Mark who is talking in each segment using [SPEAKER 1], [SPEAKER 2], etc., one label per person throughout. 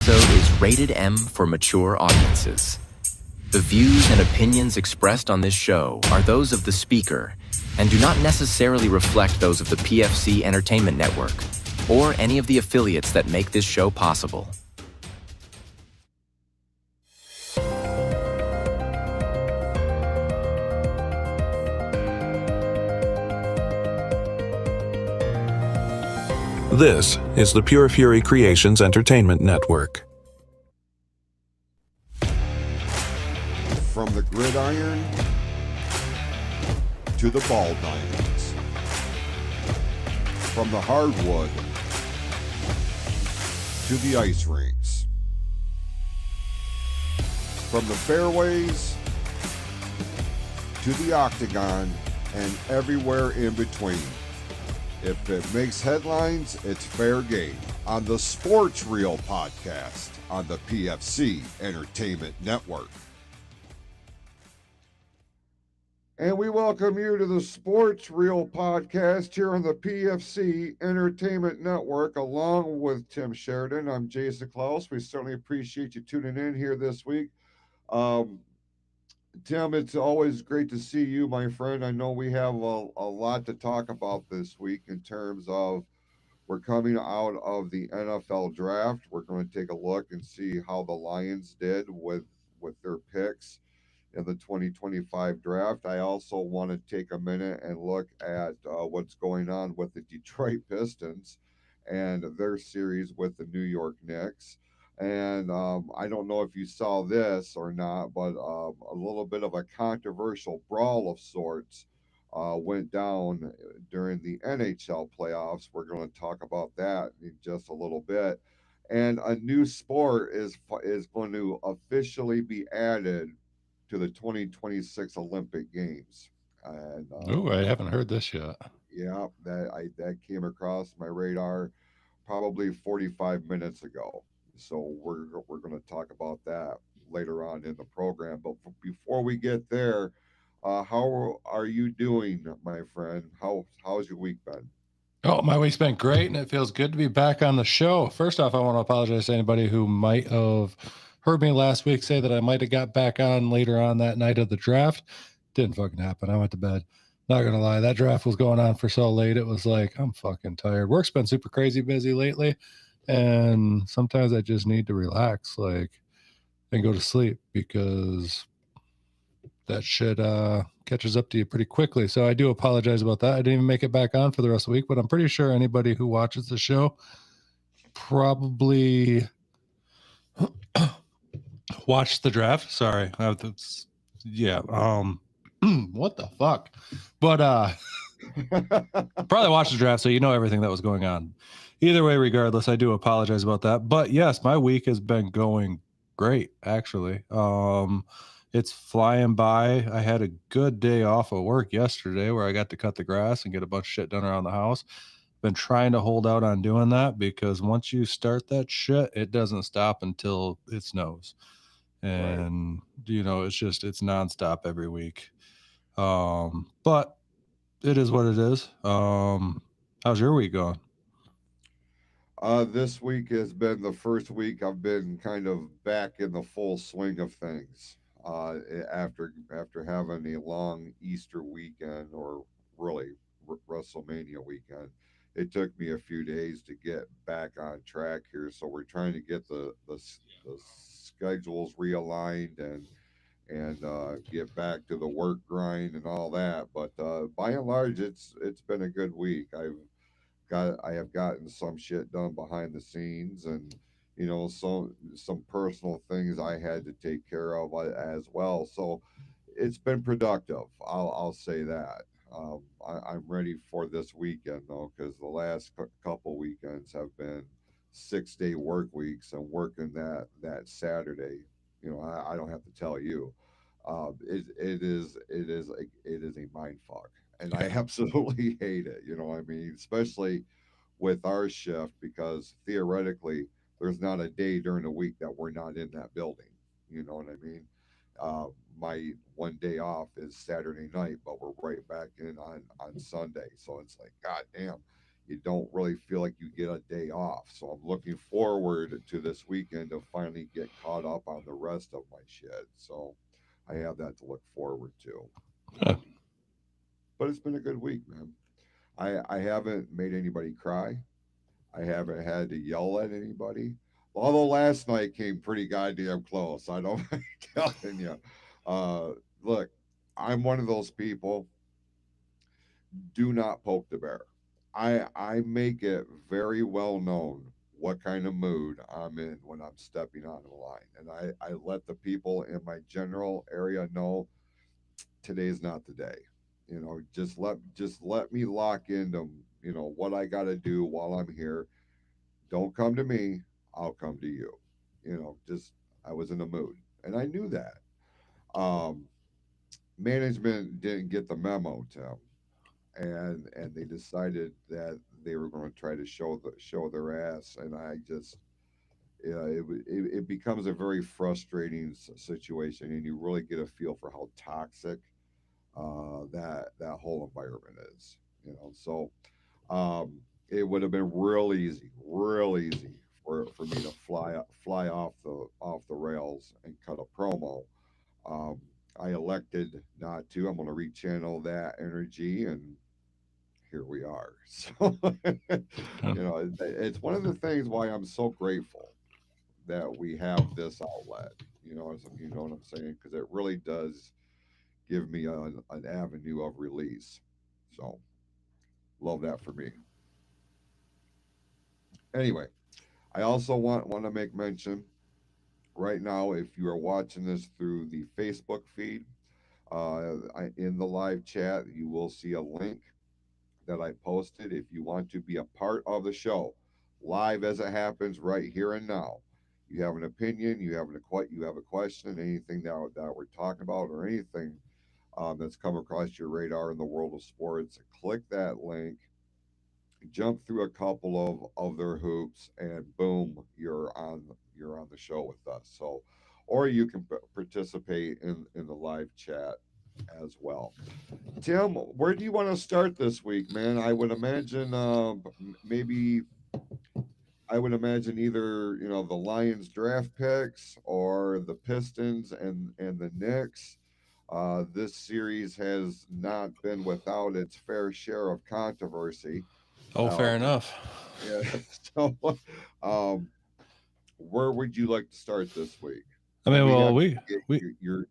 [SPEAKER 1] episode is rated M for mature audiences. The views and opinions expressed on this show are those of the speaker and do not necessarily reflect those of the PFC Entertainment Network or any of the affiliates that make this show possible.
[SPEAKER 2] This is the Pure Fury Creations Entertainment Network.
[SPEAKER 3] From the gridiron to the ball diamonds, from the hardwood to the ice rinks, from the fairways to the octagon and everywhere in between. If it makes headlines, it's fair game on the Sports Reel podcast on the PFC Entertainment Network. And we welcome you to the Sports Reel podcast here on the PFC Entertainment Network, along with Tim Sheridan. I'm Jason Clouse. We certainly appreciate you tuning in here this week. Tim, it's always great to see you, my friend. I know we have a lot to talk about this week in terms of we're coming out of the NFL draft. We're going to take a look and see how the Lions did with their picks in the 2025 draft. I also want to take a minute and look at what's going on with the Detroit Pistons and their series with the New York Knicks. And I don't know if you saw this or not, but a little bit of a controversial brawl of sorts went down during the NHL playoffs. We're going to talk about that in just a little bit. And a new sport is going to officially be added to the 2026 Olympic Games. And
[SPEAKER 4] I haven't heard this yet.
[SPEAKER 3] Yeah, that came across my radar probably 45 minutes ago. So we're going to talk about that later on in the program. But before we get there, how are you doing, my friend? How's your week been?
[SPEAKER 4] Oh, my week's been great, and it feels good to be back on the show. First off, I want to apologize to anybody who might have heard me last week say that I might have got back on later on that night of the draft. Didn't fucking happen. I went to bed. Not going to lie. That draft was going on for so late. It was like, I'm fucking tired. Work's been super crazy busy lately. And sometimes I just need to relax, and go to sleep because that shit catches up to you pretty quickly. So I do apologize about that. I didn't even make it back on for the rest of the week, but I'm pretty sure anybody who watches the show probably watched the draft. Sorry. Yeah. What the fuck? But probably watched the draft, so you know everything that was going on. Either way, regardless, I do apologize about that. But yes, my week has been going great, actually. It's flying by. I had a good day off of work yesterday where I got to cut the grass and get a bunch of shit done around the house. Been trying to hold out on doing that because once you start that shit, it doesn't stop until it snows. And, it's nonstop every week. But it is what it is. How's your week going?
[SPEAKER 3] This week has been the first week I've been kind of back in the full swing of things. After having a long Easter weekend, or really WrestleMania weekend, it took me a few days to get back on track here. So we're trying to get the schedules realigned and get back to the work grind and all that. But by and large, it's been a good week. I have gotten some shit done behind the scenes, and some personal things I had to take care of as well. So it's been productive. I'll say that. I'm ready for this weekend though, because the last couple weekends have been 6-day work weeks, and working that Saturday. I don't have to tell you. It is a mind fuck, and I absolutely hate it. You know what I mean? Especially with our shift, because theoretically there's not a day during the week that we're not in that building. You know what I mean? My one day off is Saturday night, but we're right back in on Sunday. So it's like, God damn, you don't really feel like you get a day off. So I'm looking forward to this weekend to finally get caught up on the rest of my shit. So I have that to look forward to.
[SPEAKER 4] Huh.
[SPEAKER 3] But it's been a good week, man. I haven't made anybody cry. I haven't had to yell at anybody. Although last night came pretty goddamn close. I don't mind telling you. Uh, Look, I'm one of those people. Do not poke the bear. I make it very well known what kind of mood I'm in when I'm stepping on the line, and I let the people in my general area know today's not the day. Just let me lock into what I got to do while I'm here. Don't come to me, I'll come to you. Just I was in a mood, and I knew that. Um, Management didn't get the memo, Tim, and they decided that they were going to try to show their ass, and I just yeah, it becomes a very frustrating situation, and you really get a feel for how toxic that whole environment is. So it would have been real easy for me to fly off the rails and cut a promo. Um, I elected not to. I'm going to rechannel that energy, and here we are. So it's one of the things why I'm so grateful that we have this outlet. You know what I'm saying? Because it really does give me an avenue of release. So love that for me. Anyway, I also want to make mention right now, if you are watching this through the Facebook feed, in the live chat, you will see a link that I posted. If you want to be a part of the show, live as it happens right here and now, you have an opinion, you have a question, anything that we're talking about, or anything that's come across your radar in the world of sports, click that link, jump through a couple of their hoops, and boom, you're on the show with us. So, or you can participate in the live chat as well. Tim, where do you want to start this week, man? Maybe I would imagine either the Lions draft picks or the Pistons and the Knicks. This series has not been without its fair share of controversy.
[SPEAKER 4] Oh,
[SPEAKER 3] Uh,
[SPEAKER 4] fair enough.
[SPEAKER 3] yeah. So, um, where would you like to start this week?
[SPEAKER 4] I
[SPEAKER 3] And
[SPEAKER 4] mean,
[SPEAKER 3] we
[SPEAKER 4] well,
[SPEAKER 3] have to
[SPEAKER 4] we
[SPEAKER 3] get
[SPEAKER 4] we
[SPEAKER 3] your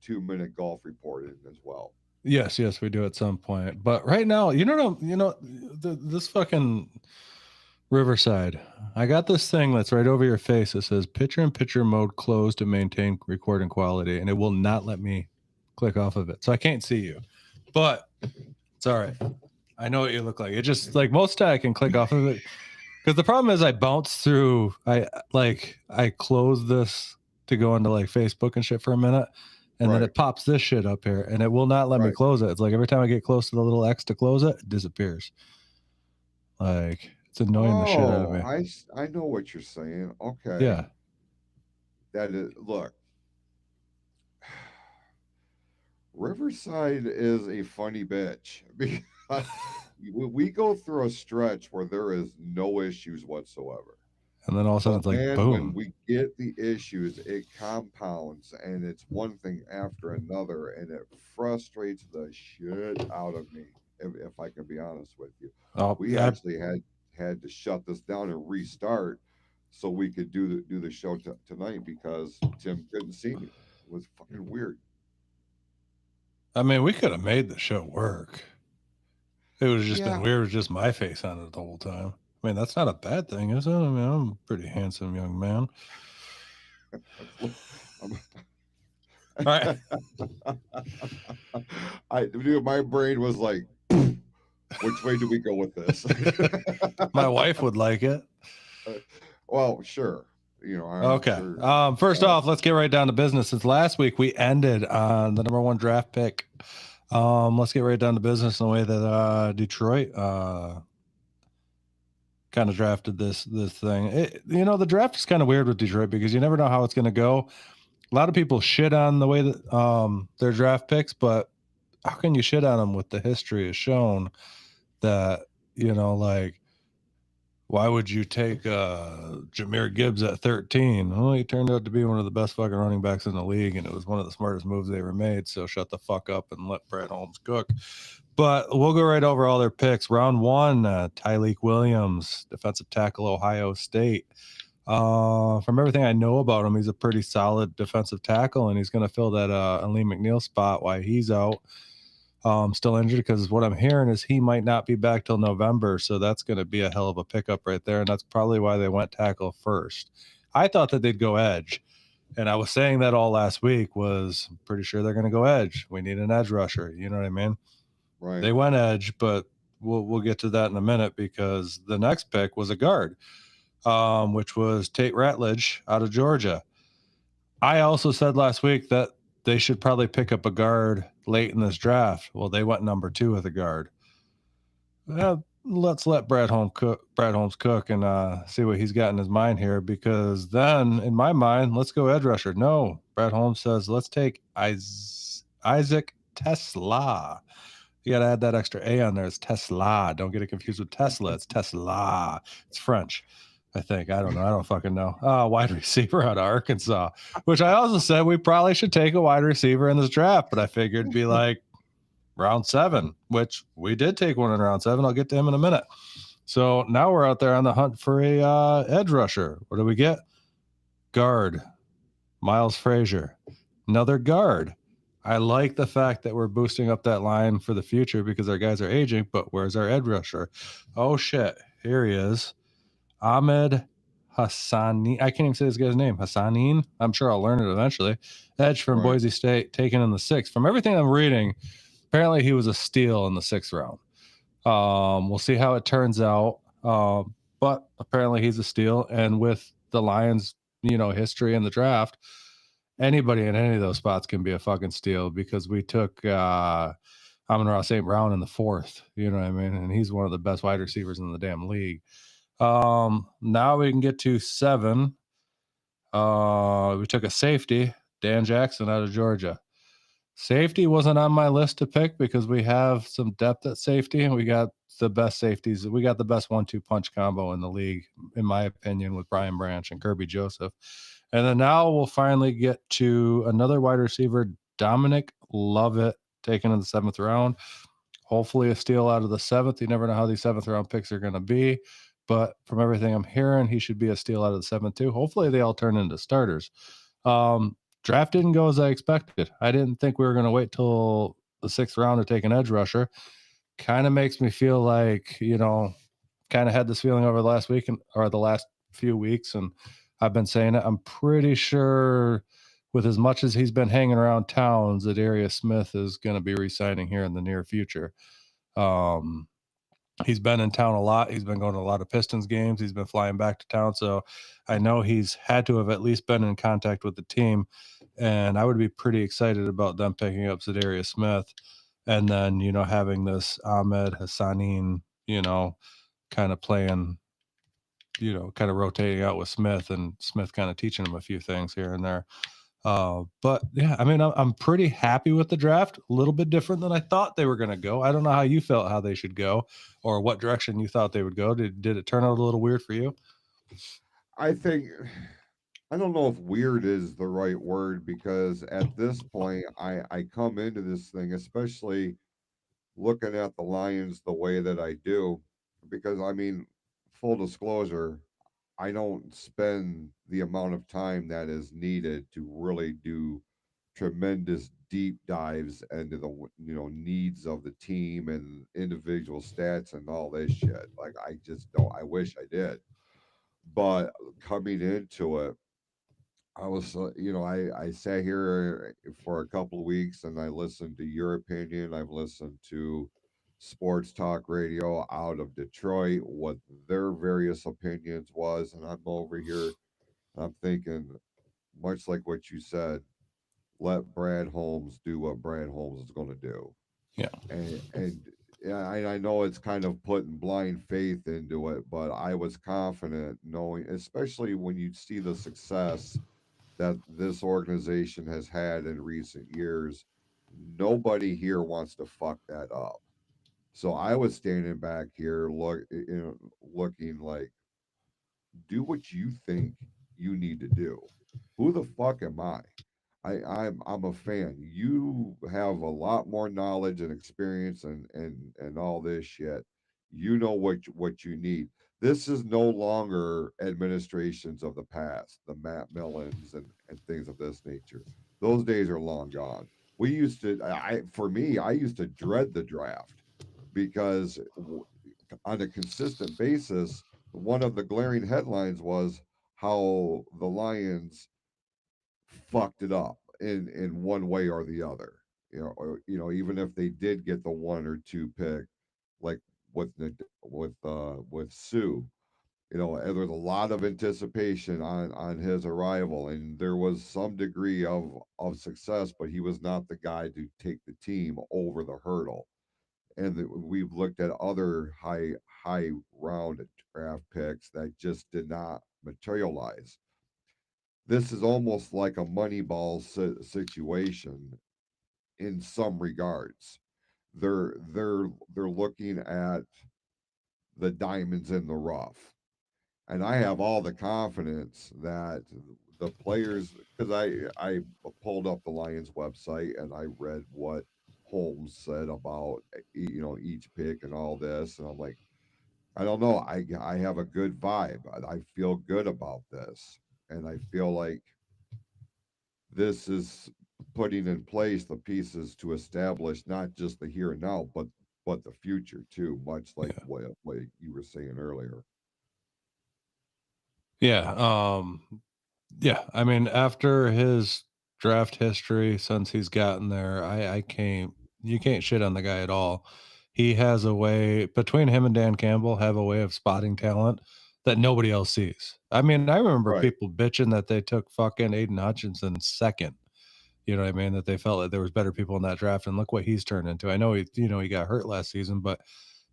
[SPEAKER 3] 2 minute golf report in as well.
[SPEAKER 4] yes, we do at some point. But right now, this fucking Riverside. I got this thing that's right over your face that says picture-in-picture mode closed to maintain recording quality, and it will not let me click off of it. So I can't see you. But it's all right. I know what you look like. It just like most time I can click off of it. Because the problem is I bounce through. I close this to go into like Facebook and shit for a minute, and then
[SPEAKER 3] Right.
[SPEAKER 4] it pops this shit up here, and it will not let me
[SPEAKER 3] Right.
[SPEAKER 4] close it. It's like every time I get close to the little X to close it, it disappears. Like it's annoying the shit out of
[SPEAKER 3] Oh,
[SPEAKER 4] me.
[SPEAKER 3] I know what you're saying. Okay.
[SPEAKER 4] Yeah.
[SPEAKER 3] That is, look, Riverside is a funny bitch because we go through a stretch where there is no issues whatsoever.
[SPEAKER 4] And then all of a sudden
[SPEAKER 3] But
[SPEAKER 4] it's like
[SPEAKER 3] man, when
[SPEAKER 4] boom.
[SPEAKER 3] we get the issues, it compounds and it's one thing after another, and it frustrates the shit out of me. If I can be honest with you,
[SPEAKER 4] Oh,
[SPEAKER 3] we actually had to shut this down and restart so we could do the show tonight because Tim couldn't see me. It was fucking weird.
[SPEAKER 4] I mean, we could have made the show work. It would have just been
[SPEAKER 3] Yeah.
[SPEAKER 4] weird with just my face on it the whole time. I mean, that's not a bad thing, is it? I mean, I'm a pretty handsome young man.
[SPEAKER 3] I'm-
[SPEAKER 4] All right.
[SPEAKER 3] Dude, my brain was like, which way do we go with this?
[SPEAKER 4] My wife would like it.
[SPEAKER 3] Well, sure. I'm
[SPEAKER 4] Okay.
[SPEAKER 3] sure.
[SPEAKER 4] First off, let's get right down to business. Since last week we ended on the number one draft pick. Let's get right down to business in the way that Detroit kind of drafted this thing. The draft is kind of weird with Detroit because you never know how it's going to go. A lot of people shit on the way that their draft picks, but how can you shit on them with the history has shown that like, why would you take Jahmyr Gibbs at 13? Well, he turned out to be one of the best fucking running backs in the league, and it was one of the smartest moves they ever made. So shut the fuck up and let Brett Holmes cook. But we'll go right over all their picks. Round one, Tyleek Williams, defensive tackle, Ohio State. From everything I know about him, he's a pretty solid defensive tackle, and he's going to fill that Aleem McNeil spot while he's out. Still injured, because what I'm hearing is he might not be back till November. So that's going to be a hell of a pickup right there. And that's probably why they went tackle first. I thought that they'd go edge. And I was saying that all last week, was pretty sure they're going to go edge. We need an edge rusher. You know what I mean?
[SPEAKER 3] Right.
[SPEAKER 4] They went edge, but we'll get to that in a minute, because the next pick was a guard, which was Tate Ratledge out of Georgia. I also said last week that they should probably pick up a guard late in this draft. Well, they went number 2 with a guard. Let's let Brad Holmes cook and see what he's got in his mind here, because then in my mind, let's go edge rusher. No, Brad Holmes says, let's take Isaac Tesla. You got to add that extra A on there. It's Tesla. Don't get it confused with Tesla. It's Tesla. It's French, I think. I don't know. I don't fucking know. Wide receiver out of Arkansas, which I also said we probably should take a wide receiver in this draft, but I figured it'd be like round 7, which we did take one in round 7. I'll get to him in a minute. So now we're out there on the hunt for a edge rusher. What do we get? Guard, Miles Frazier. Another guard. I like the fact that we're boosting up that line for the future, because our guys are aging, but where's our edge rusher? Oh, shit. Here he is. Ahmed Hassani. I can't even say this guy's name. Hassanin. I'm sure I'll learn it eventually. Edge from Boise State, taken in the 6th. From everything I'm reading, apparently he was a steal in the 6th round. We'll see how it turns out. But apparently he's a steal. And with the Lions, history in the draft, anybody in any of those spots can be a fucking steal, because we took Amon-Ra St. Brown in the 4th. You know what I mean? And he's one of the best wide receivers in the damn league. Now we can get to 7. We took a safety, Dan Jackson out of Georgia. Safety wasn't on my list to pick, because we have some depth at safety, and we got the best safeties. We got the best 1-2 punch combo in the league, in my opinion, with Brian Branch and Kirby Joseph. And then now we'll finally get to another wide receiver, Dominic Lovett, taken in the 7th round. Hopefully a steal out of the 7th. You never know how these 7th round picks are going to be. But from everything I'm hearing, he should be a steal out of the 7th too. Hopefully they all turn into starters. Draft didn't go as I expected. I didn't think we were going to wait till the 6th round to take an edge rusher. Kind of makes me feel like, kind of had this feeling over the last week or the last few weeks. And I've been saying it. I'm pretty sure, with as much as he's been hanging around towns, that Darius Smith is going to be re-signing here in the near future. He's been in town a lot. He's been going to a lot of Pistons games. He's been flying back to town. So I know he's had to have at least been in contact with the team. And I would be pretty excited about them picking up Zadarius Smith. And then, having this Ahmed Hassanin, kind of playing, kind of rotating out with Smith, and Smith kind of teaching him a few things here and there. But yeah, I mean, I'm pretty happy with the draft. A little bit different than I thought they were going to go. I don't know how you felt how they should go, or what direction you thought they would go. Did it turn out a little weird for you?
[SPEAKER 3] I think, I don't know if weird is the right word, because at this point, I come into this thing, especially looking at the Lions the way that I do, because I mean, full disclosure, I don't spend the amount of time that is needed to really do tremendous deep dives into the needs of the team and individual stats and all this shit. Like, I just don't. I wish I did, but coming into it, I was, I sat here for a couple of weeks and I listened to your opinion. I've listened to sports talk radio out of Detroit, what their various opinions was, and I'm over here. I'm thinking, much like what you said, let Brad Holmes do what Brad Holmes is going to do.
[SPEAKER 4] Yeah.
[SPEAKER 3] And yeah, I know it's kind of putting blind faith into it, but I was confident, knowing, especially when you see the success that this organization has had in recent years. Nobody here wants to fuck that up. So I was standing back here, looking like, do what you think you need to do. Who the fuck am I? I'm a fan. You have a lot more knowledge and experience and all this shit. You know what you need. This is no longer administrations of the past, the Matt Millens and things of this nature. Those days are long gone. We used to, for me, I used to dread the draft because on a consistent basis, one of the glaring headlines was how the Lions fucked it up in one way or the other. Even if they did get the one or two pick, like with Sue, there was a lot of anticipation on his arrival, and there was some degree of success, but he was not the guy to take the team over the hurdle. And we've looked at other high round draft picks that just did not materialize. This is almost like a Moneyball situation in some regards. They're looking at the diamonds in the rough, and I have all the confidence that the players, because I pulled up the Lions website and I read what Holmes said about each pick and all this, and I'm like, I don't know, I have a good vibe. I feel good about this, and I feel like this is putting in place the pieces to establish not just the here and now, but the future too. Much like
[SPEAKER 4] Yeah.
[SPEAKER 3] what you were saying earlier.
[SPEAKER 4] Yeah. Yeah. I mean, after his draft history, since he's gotten there, I can't, you can't shit on the guy at all. He has a way, between him and Dan Campbell, have a way of spotting talent that nobody else sees. I mean, I remember
[SPEAKER 3] Right.
[SPEAKER 4] people bitching that they took fucking Aiden Hutchinson second. You know what I mean? That they felt that there was better people in that draft, and look what he's turned into. I know he got hurt last season, but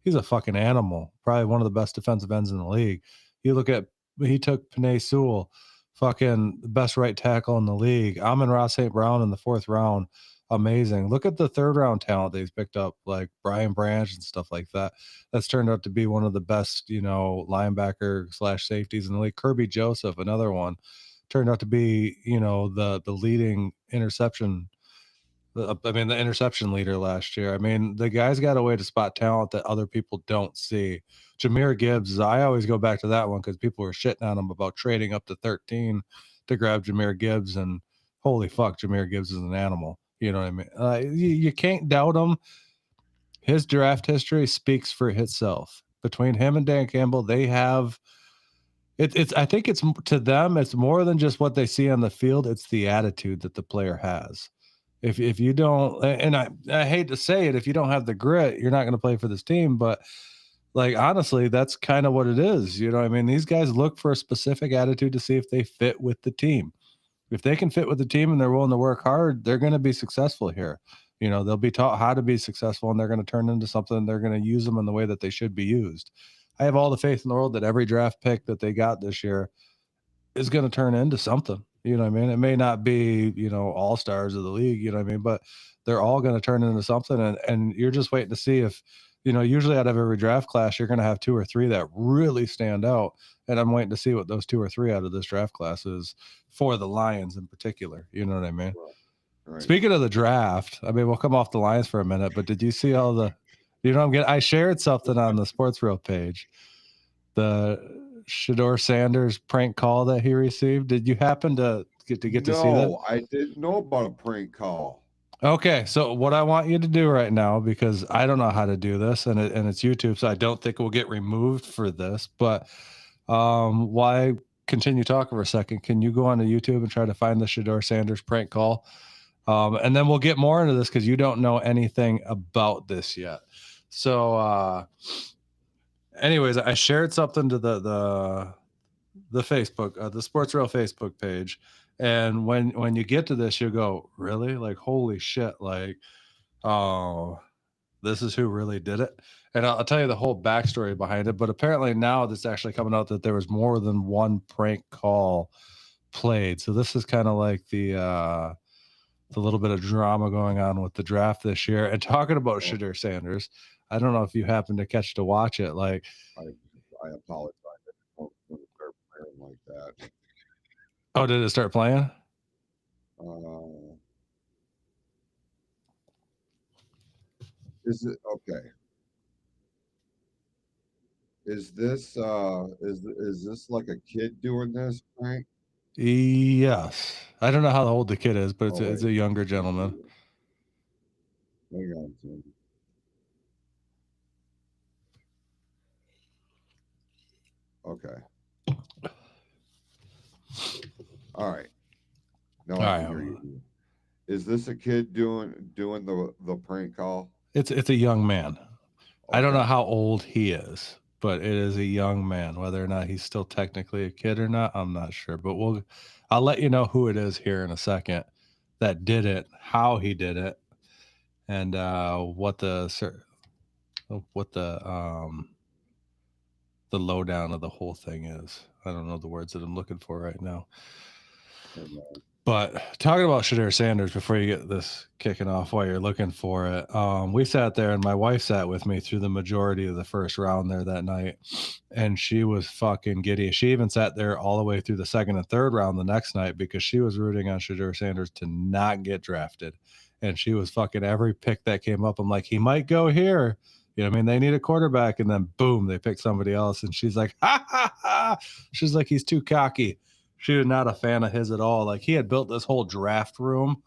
[SPEAKER 4] he's a fucking animal. Probably one of the best defensive ends in the league. You look at he took Penei Sewell, fucking the best right tackle in the league. Amon-Ra St. Brown in the 4th round. Amazing. Look at the 3rd round talent that he's picked up, like Brian Branch and stuff like that. That's turned out to be one of the best, linebacker / safeties in the league. Kirby Joseph, another one, turned out to be, the leading interception. The interception leader last year. I mean, the guy's got a way to spot talent that other people don't see. Jahmyr Gibbs, I always go back to that one because people were shitting on him about trading up to 13 to grab Jahmyr Gibbs, and holy fuck, Jahmyr Gibbs is an animal. You know what I mean? You can't doubt him. His draft history speaks for itself. Between him and Dan Campbell, they have it's. I think it's to them. It's more than just what they see on the field. It's the attitude that the player has. If you don't, and I hate to say it, if you don't have the grit, you're not going to play for this team. But like honestly, that's kind of what it is. You know what I mean? These guys look for a specific attitude to see if they fit with the team. If they can fit with the team and they're willing to work hard, they're going to be successful here. They'll be taught how to be successful, and they're going to turn into something. They're going to use them in the way that they should be used. I have all the faith in the world that every draft pick that they got this year is going to turn into something. You know what I mean? It may not be, all stars of the league, you know what I mean? But they're all going to turn into something. And you're just waiting to see if, usually out of every draft class, you're going to have 2 or 3 that really stand out. And I'm waiting to see what those 2 or 3 out of this draft class is for the Lions in particular. You know what I mean?
[SPEAKER 3] Right.
[SPEAKER 4] Speaking of the draft, I mean, we'll come off the Lions for a minute, but did you see all the, I shared something on the Sports Reel page. The Shedeur Sanders prank call that he received. Did you happen to get to see that?
[SPEAKER 3] No, I didn't know about a prank call.
[SPEAKER 4] Okay, so what I want you to do right now, because I don't know how to do this, and it's YouTube, so I don't think we'll get removed for this. But why continue talking for a second? Can you go onto YouTube and try to find the Shedeur Sanders prank call? And then we'll get more into this because you don't know anything about this yet. So anyways, I shared something to the Facebook, the Sports Rail Facebook page, and when you get to this, you go, really? Like, holy shit! Like, oh, this is who really did it. And I'll tell you the whole backstory behind it. But apparently now that's actually coming out that there was more than one prank call played. So this is kind of like the little bit of drama going on with the draft this year. And talking about Shedeur Sanders, I don't know if you happened to catch to watch it. Like,
[SPEAKER 3] I apologize. I didn't want to start playing like that.
[SPEAKER 4] oh, did it start playing?
[SPEAKER 3] Is it okay? Is this like a kid doing this, Frank?
[SPEAKER 4] Yes. I don't know how old the kid is, but it's,
[SPEAKER 3] Oh,
[SPEAKER 4] it's a younger gentleman.
[SPEAKER 3] Hang on, Tim. Okay. All right. Now I can hear you. Is this a kid doing the prank call?
[SPEAKER 4] It's a young man.
[SPEAKER 3] Okay.
[SPEAKER 4] I don't know how old he is, but it is a young man. Whether or not he's still technically a kid or not, I'm not sure. But I'll let you know who it is here in a second that did it, how he did it, and what the lowdown of the whole thing is. I don't know the words that I'm looking for right now. But talking about Shedeur Sanders, before you get this kicking off while you're looking for it, we sat there and my wife sat with me through the majority of the first round there that night, and she was fucking giddy. She even sat there all the way through the second and third round the next night because she was rooting on Shedeur Sanders to not get drafted. And she was fucking every pick that came up. I'm like, he might go here. You know what I mean? They need a quarterback. And then boom, they pick somebody else. And she's like, ha, ha, ha. She's like, he's too cocky. She was not a fan of his at all. Like, he had built this whole draft room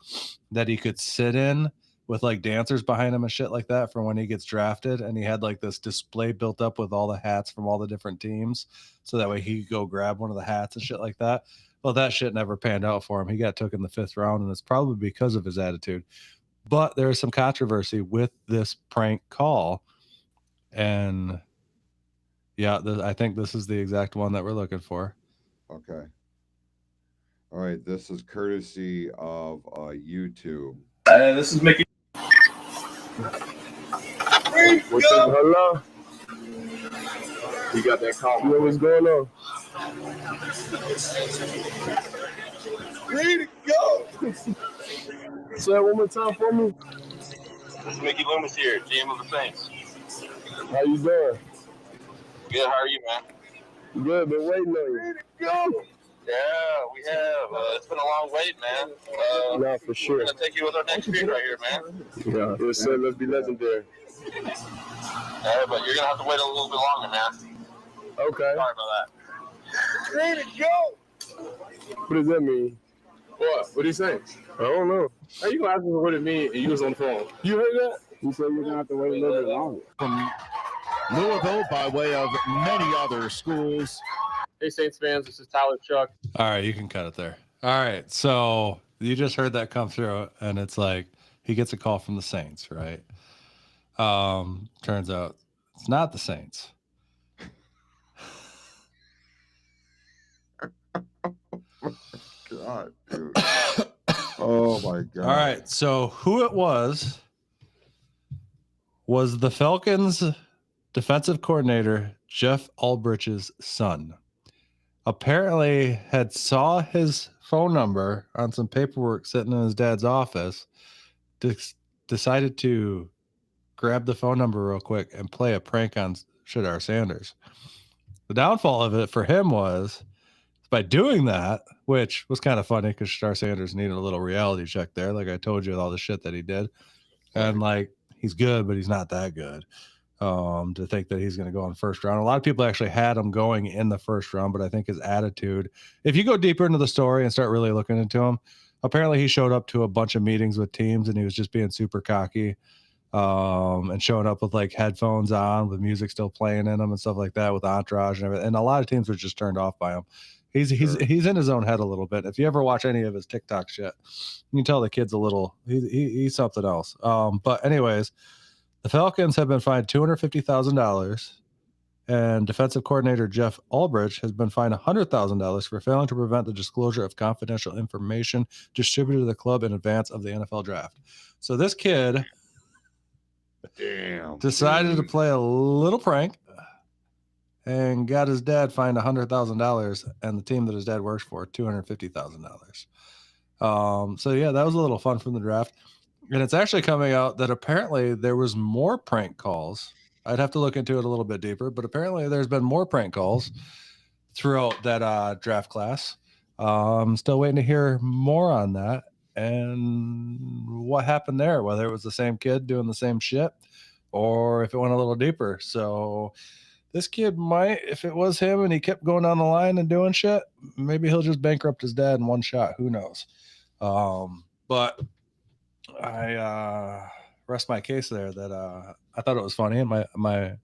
[SPEAKER 4] that he could sit in with like dancers behind him and shit like that for when he gets drafted. And he had like this display built up with all the hats from all the different teams. So that way he could go grab one of the hats and shit like that. Well, that shit never panned out for him. He got took in the 5th round, and it's probably because of his attitude. But there is some controversy with this prank call. And yeah, I think this is the exact one that we're looking for.
[SPEAKER 3] Okay. All right. This is courtesy of YouTube.
[SPEAKER 5] This is Mickey. Hello? You got that call. You know what's going on? Ready to go. Say that one more time for me. This is Mickey Loomis here, GM of the Saints. How you doing? Good. How are you, man? Good. Been waiting on you. Ready to go. Yeah, we have. It's been a long wait, man. Yeah, for sure. We're going to take you with our next pick right here, man. Yeah, it said let's be legendary. Yeah, but you're going to have to wait a little bit longer, man. Okay. Sorry about that. Ready to go. What does that mean? What? What did he say? I don't know. How you going to ask me what it means and you was on the phone? You heard that? He said you're going to have to wait a little bit longer.
[SPEAKER 6] From Louisville, by way of many other schools.
[SPEAKER 5] Hey, Saints fans, this is Tyler Chuck.
[SPEAKER 4] All right, you can cut it there. All right, so you just heard that come through, and it's like he gets a call from the Saints, right? Turns out it's not the Saints.
[SPEAKER 3] God, dude. Oh my God.
[SPEAKER 4] All right, so who it was the Falcons defensive coordinator Jeff Ulbrich's son. Apparently had saw his phone number on some paperwork sitting in his dad's office, decided to grab the phone number real quick and play a prank on Shedeur Sanders. The downfall of it for him was by doing that, which was kind of funny because Shedeur Sanders needed a little reality check there, like I told you with all the shit that he did. And like, he's good, but he's not that good. To think that he's going to go in the first round. A lot of people actually had him going in the first round, but I think his attitude, if you go deeper into the story and start really looking into him, apparently he showed up to a bunch of meetings with teams and he was just being super cocky, and showing up with like headphones on with music still playing in them and stuff like that with entourage and everything. And a lot of teams were just turned off by him. He's in his own head a little bit. If you ever watch any of his TikTok shit, you can tell the kid's a little, he's something else. But anyways, the Falcons have been fined $250,000, and defensive coordinator Jeff Ulbrich has been fined $100,000 for failing to prevent the disclosure of confidential information distributed to the club in advance of the NFL draft. So this kid decided to play a little prank and got his dad fined $100,000, and the team that his dad works for $250,000. So yeah, that was a little fun from the draft. And it's actually coming out that apparently there was more prank calls. I'd have to look into it a little bit deeper, but apparently there's been more prank calls throughout that draft class. Still waiting to hear more on that and what happened there, whether it was the same kid doing the same shit or if it went a little deeper. So this kid might, if it was him and he kept going down the line and doing shit, maybe he'll just bankrupt his dad in one shot. Who knows? But I rest my case there that I thought it was funny, and my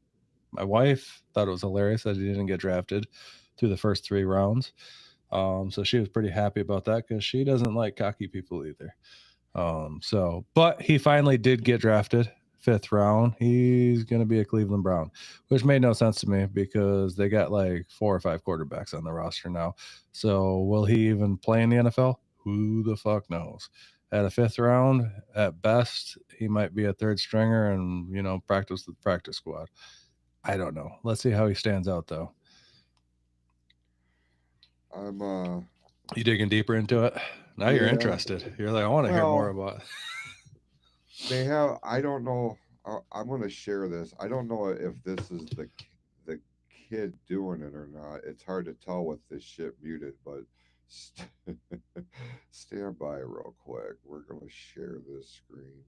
[SPEAKER 4] wife thought it was hilarious that he didn't get drafted through the first 3 rounds. So she was pretty happy about that because she doesn't like cocky people either. But he finally did get drafted 5th round. He's going to be a Cleveland Brown, which made no sense to me because they got like 4 or 5 quarterbacks on the roster now. So will he even play in the NFL? Who the fuck knows? At a 5th round, at best, he might be a 3rd stringer and, practice with the practice squad. I don't know. Let's see how he stands out, though.
[SPEAKER 3] I'm
[SPEAKER 4] You digging deeper into it? Now you're interested. You're like, I want to hear more about it.
[SPEAKER 3] They have. I don't know. I'm going to share this. I don't know if this is the kid doing it or not. It's hard to tell with this shit muted, but stand by real quick. We're going to share this screen.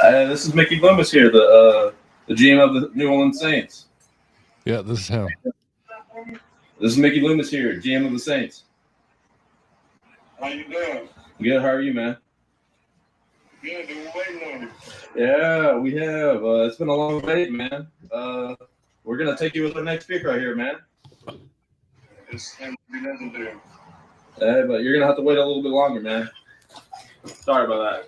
[SPEAKER 5] This is Mickey Loomis here, the GM of the New Orleans Saints.
[SPEAKER 4] Yeah, this is him.
[SPEAKER 5] This is Mickey Loomis here, GM of the Saints.
[SPEAKER 7] How you doing?
[SPEAKER 5] Good. How are you, man?
[SPEAKER 7] Good. Been waiting on you.
[SPEAKER 5] Yeah, we have. It's been a long wait, man. We're gonna take you with the next pick right here, man.
[SPEAKER 7] It's legendary.
[SPEAKER 5] Hey, but you're gonna have to wait a little bit longer, man. Sorry about that.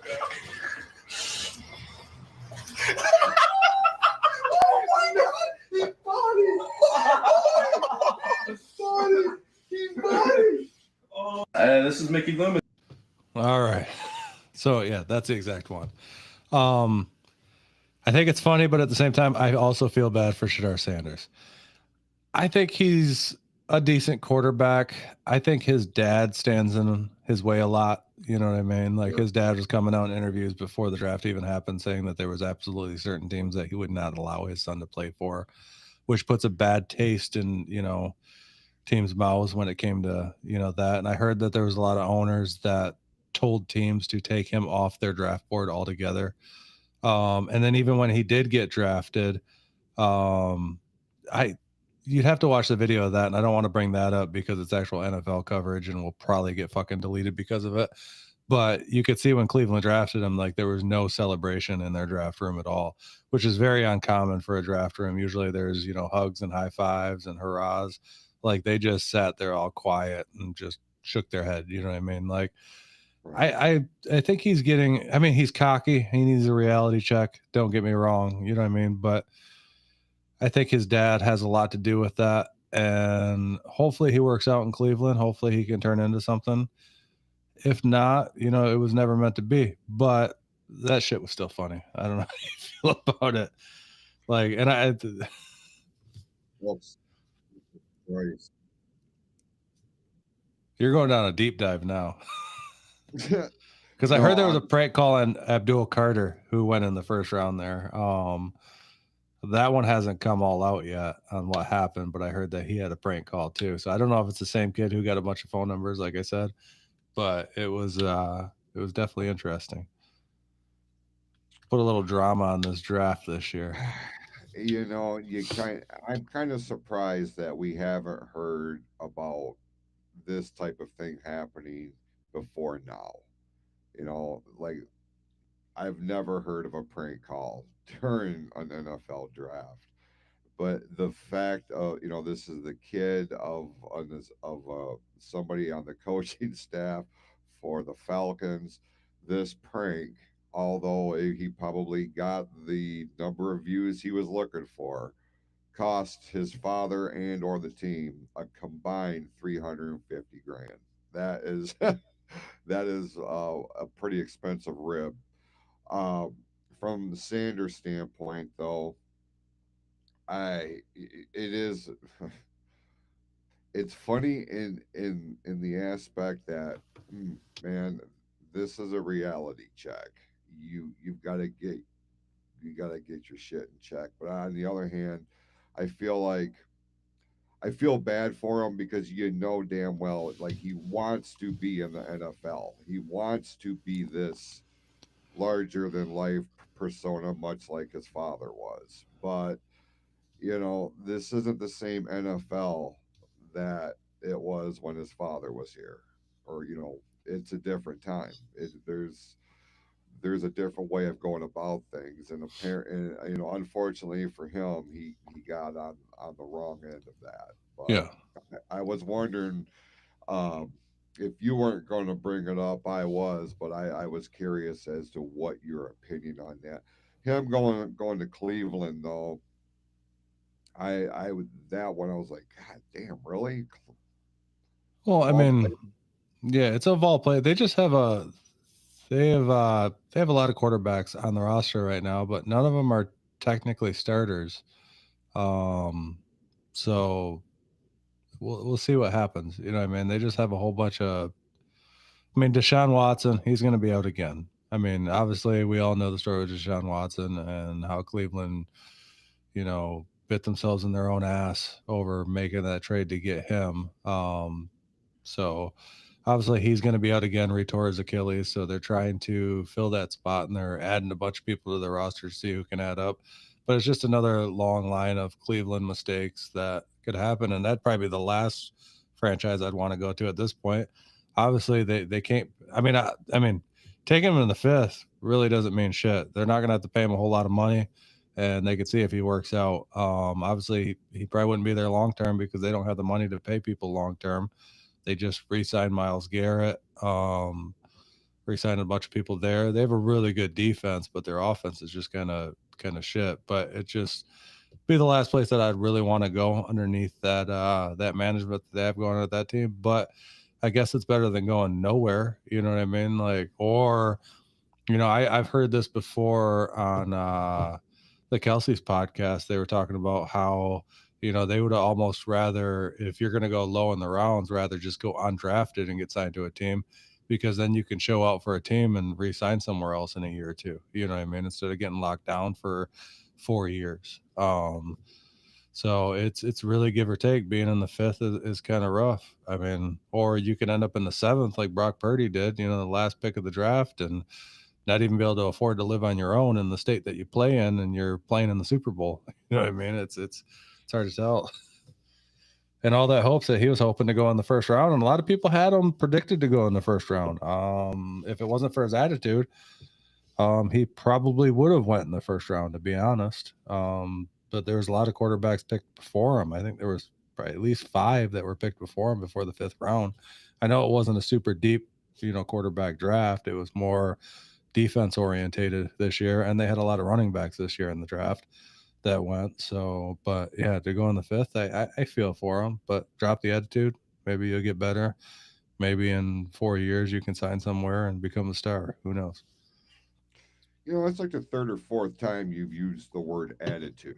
[SPEAKER 7] Oh my God! He bought it!
[SPEAKER 5] This is Mickey Loomis.
[SPEAKER 4] All right. So yeah, that's the exact one. I think it's funny, but at the same time, I also feel bad for Shedar Sanders. I think he's a decent quarterback. I think his dad stands in his way a lot. You know what I mean? Like his dad was coming out in interviews before the draft even happened, saying that there was absolutely certain teams that he would not allow his son to play for, which puts a bad taste in, teams' mouths when it came to, that. And I heard that there was a lot of owners that told teams to take him off their draft board altogether. And then even when he did get drafted, you'd have to watch the video of that, and I don't want to bring that up because it's actual NFL coverage and will probably get fucking deleted because of it. But you could see when Cleveland drafted him, like there was no celebration in their draft room at all, which is very uncommon for a draft room. Usually there's, hugs and high fives and hurrahs. Like they just sat there all quiet and just shook their head. You know what I mean? Like I think he's getting, he's cocky. He needs a reality check. Don't get me wrong. You know what I mean? But I think his dad has a lot to do with that. And hopefully he works out in Cleveland. Hopefully he can turn into something. If not, it was never meant to be. But that shit was still funny. I don't know how you feel about it. Like, and
[SPEAKER 3] Whoops.
[SPEAKER 4] You're going down a deep dive now. Because I heard there was a prank call on Abdul Carter who went in the first round there. That one hasn't come all out yet on what happened, but I heard that he had a prank call too. So I don't know if it's the same kid who got a bunch of phone numbers, like I said, but it was definitely interesting. Put a little drama on this draft this year.
[SPEAKER 3] I'm kind of surprised that we haven't heard about this type of thing happening before now. Like I've never heard of a prank call during an NFL draft. But the fact of this is the kid of somebody on the coaching staff for the Falcons. This prank, although he probably got the number of views he was looking for, cost his father and or the team a combined 350 grand. That is that is a pretty expensive rib. From the Sanders standpoint, though, it is it's funny in the aspect that man, this is a reality check. You've got to get your shit in check. But on the other hand, I feel like I feel bad for him because you know damn well like he wants to be in the NFL. He wants to be this larger than life persona, much like his father was. But this isn't the same NFL that it was when his father was here, or it's a different time. There's a different way of going about things, and apparent, and unfortunately for him, he got on the wrong end of that. But
[SPEAKER 4] Yeah.
[SPEAKER 3] I was wondering um, if you weren't going to bring it up, I was, but I was curious as to what your opinion on that. Him going to Cleveland though, I would that one I was like, God damn, really?
[SPEAKER 4] Well,
[SPEAKER 3] Of
[SPEAKER 4] I
[SPEAKER 3] all
[SPEAKER 4] mean,
[SPEAKER 3] places?
[SPEAKER 4] yeah, it's a ball play. They just have they have a lot of quarterbacks on the roster right now, but none of them are technically starters. Um, so we'll see what happens. You know what I mean? They just have a whole bunch of. I mean, Deshaun Watson, he's going to be out again. I mean, obviously, we all know the story of Deshaun Watson and how Cleveland, bit themselves in their own ass over making that trade to get him. So obviously he's going to be out again, retore his Achilles. So they're trying to fill that spot and they're adding a bunch of people to the roster to see who can add up. But it's just another long line of Cleveland mistakes that could happen. And that'd probably be the last franchise I'd want to go to at this point. Obviously they can't, I mean, taking him in the fifth really doesn't mean shit. They're not going to have to pay him a whole lot of money and they could see if he works out. Obviously he probably wouldn't be there long term because they don't have the money to pay people long term. They just re-signed Miles Garrett, re-signed a bunch of people there. They have a really good defense, but their offense is just kind of shit. But it just be the last place that I'd really want to go underneath that management that they have going on at that team. But I guess it's better than going nowhere. You know what I mean? Like, or I've heard this before on the Kelsey's podcast. They were talking about how they would almost rather, if you're going to go low in the rounds, rather just go undrafted and get signed to a team because then you can show out for a team and re-sign somewhere else in a year or two. You know what I mean? Instead of getting locked down for 4 years. So it's really give or take. Being in the fifth is kind of rough. I mean, or you could end up in the seventh like Brock Purdy did, the last pick of the draft, and not even be able to afford to live on your own in the state that you play in, and you're playing in the Super Bowl. You know what I mean? It's hard to tell. And all that hopes that he was hoping to go in the first round, and a lot of people had him predicted to go in the first round. If it wasn't for his attitude, he probably would have went in the first round, to be honest. But there was a lot of quarterbacks picked before him. I think there was probably at least 5 that were picked before him before the 5th round. I know it wasn't a super deep, quarterback draft. It was more defense orientated this year, and they had a lot of running backs this year in the draft that went. So, but yeah, to go in the 5th, I feel for them. But drop the attitude. Maybe you'll get better. Maybe in 4 years you can sign somewhere and become a star. Who knows?
[SPEAKER 3] It's like the third or fourth time you've used the word attitude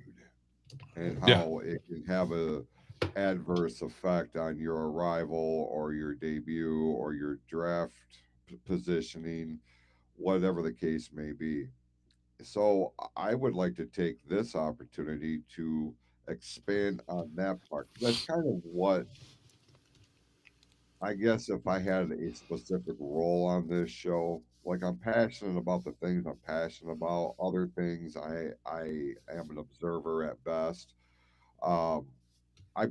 [SPEAKER 3] and
[SPEAKER 4] Yeah.
[SPEAKER 3] how it can have a adverse effect on your arrival or your debut or your draft positioning, whatever the case may be. So I would like to take this opportunity to expand on that part. That's kind of what I guess if I had a specific role on this show, like I'm passionate about the things I'm passionate about. Other things I am an observer at best. Um, I